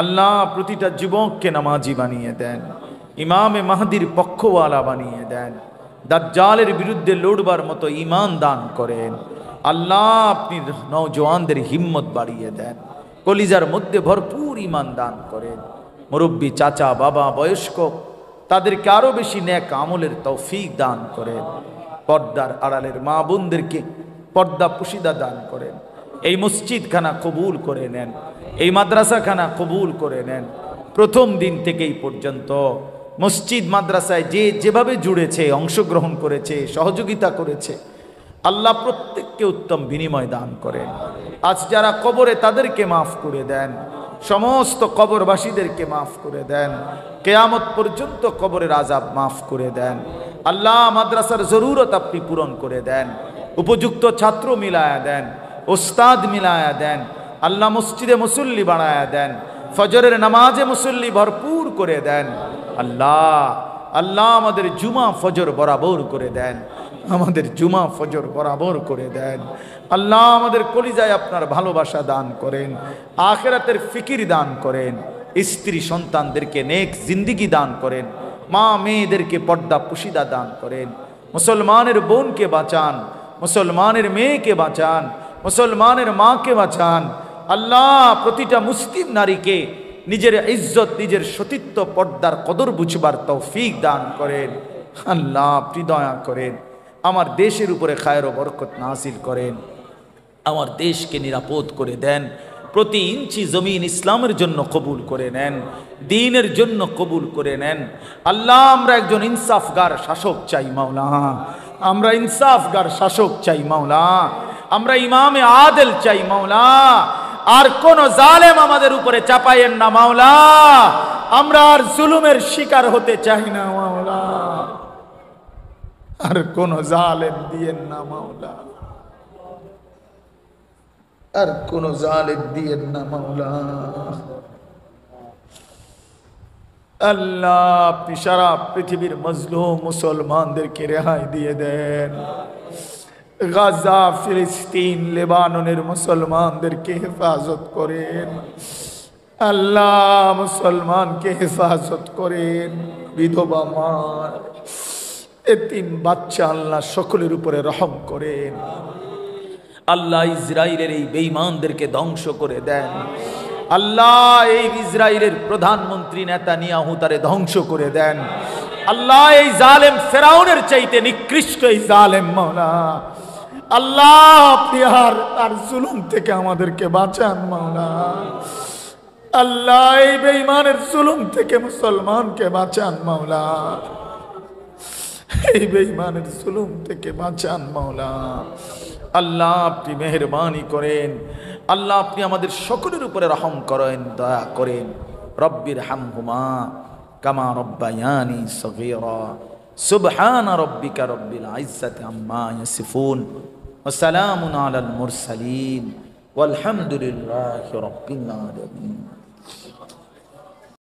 আল্লাহ, প্রতিটা যুবককে নামাজি বানিয়ে দেন, ইমামে মাহদির পক্ষওয়ালা বানিয়ে দেন, দাজ্জালের বিরুদ্ধে লড়বার মতো ঈমান দান করেন। আল্লাহ, আপনি নওজওয়ানদের হিম্মত বাড়িয়ে দেন, কলিজার মধ্যে ভরপুর ঈমান দান করেন। মুরব্বী, চাচা, বাবা, বয়স্ক, তাদেরকে আরো বেশি নেক আমলের তৌফিক দান করেন। পর্দার আড়ালের মা বোনদেরকে পর্দা পুশিদা দান করেন। এই মসজিদখানা কবুল করে নেন, এই মাদ্রাসাখানা কবুল করে নেন। প্রথম দিন থেকেই পর্যন্ত মসজিদ মাদ্রাসায় যে যেভাবে জুড়েছে, অংশগ্রহণ করেছে, সহযোগিতা করেছে, আল্লাহ প্রত্যেককে উত্তম বিনিময় দান করেন। আজ যারা কবরে তাদেরকে মাফ করে দেন, সমস্ত কবরবাসীদেরকে মাফ করে দেন, কেয়ামত পর্যন্ত কবরের আযাব মাফ করে দেন। আল্লাহ, মাদ্রাসার জরুরত আপনি পূরণ করে দেন, উপযুক্ত ছাত্র মিলায়া দেন, ওস্তাদ মিলায়া দেন। আল্লাহ, মসজিদে মুসল্লি বানায়া দেন, ফজরের নামাজে মুসল্লি ভরপুর করে দেন। আল্লাহ, আল্লাহ, আমাদের জুমা ফজর বরাবর করে দেন, আমাদের জুমা ফজর বরাবর করে দেন। আল্লাহ, আমাদের কলিজায় আপনার ভালোবাসা দান করেন, আখিরাতের ফিকির দান করেন, স্ত্রী সন্তানদেরকে নেক জিন্দিগি দান করেন, মা মেয়েদেরকে পর্দা পুশিদা দান করেন। মুসলমানের বোনকে বাঁচান, মুসলমানের মেয়েকে বাঁচান, মুসলমানের মাকে বাঁচান। আল্লাহ, প্রতিটা মুসলিম নারীকে নিজের ইজ্জত, নিজের সতীত্ব, পর্দার কদর বুঝবার তৌফিক দান করেন। আল্লাহ, আপনি দয়া করেন, আমার দেশের উপরে খায়ের ও বরকত নাজিল করেন, আমার দেশকে নিরাপদ করে দেন। প্রতি ইঞ্চি জমিন ইসলামের জন্য কবুল করে নেন, দ্বীনের জন্য কবুল করে নেন। আল্লাহ, আমরা একজন ইনসাফগার শাসক চাই মাওলা, আমরা ইনসাফগার শাসক চাই মাওলা, আমরা ইমামে আদেল চাই মাওলা। আর কোন জালেম আমাদের উপরে চাপায়েন না মাওলা, আমরা আর জুলুমের শিকার হতে চাই না মাওলা, আর কোন জালেম দিয়েন না মাওলা, আর কোন জালেম দিয়েন না মাওলা। আল্লাহ, আপনি সারা পৃথিবীর মজলুম মুসলমানদেরকে রেহাই দিয়ে দেন। গাজা, ফিলিস্তিন, লেবাননের মুসলমানদেরকে হেফাজত করেন। আল্লাহ, মুসলমানকে হেফাজত করেন। বিধবা মা, এতিম বাচ্চা, আল্লাহ সকলের উপরে রহম করেন। আল্লাহ, ইসরায়েলের এই বেঈমানদেরকে ধ্বংস করে দেন। আল্লাহ, এই ইসরায়েলের প্রধানমন্ত্রী নেতানিয়াহু তারে ধ্বংস করে দেন। আল্লাহ, এই জালেম ফেরাউনের চাইতে নিকৃষ্ট এই জালেম মাওলা। আল্লাহ, আপনি আর জুলুম থেকে আমাদেরকে বাঁচান মাওলা। আল্লাহ, এই বেঈমানের জুলুম থেকে মুসলমানকে বাঁচান মাওলা, এই বেঈমানের জুলুম থেকে বাঁচান মাওলা। আল্লাহ, আপনি মেহেরবানি করেন। আল্লাহ, আপনি আমাদের সকলের উপরে রহম করেন, দয়া করেন। রব্বির হামহুমা কামা রব্বায়ানি সগীরা। সুবহান রব্বিকা রব্বিল ইজ্জাতি আম্মা ইয়াসিফুন ওয়া সালামুন আলাল মুরসালিন ওয়ালহামদুলিল্লাহি রাব্বিল আলামিন।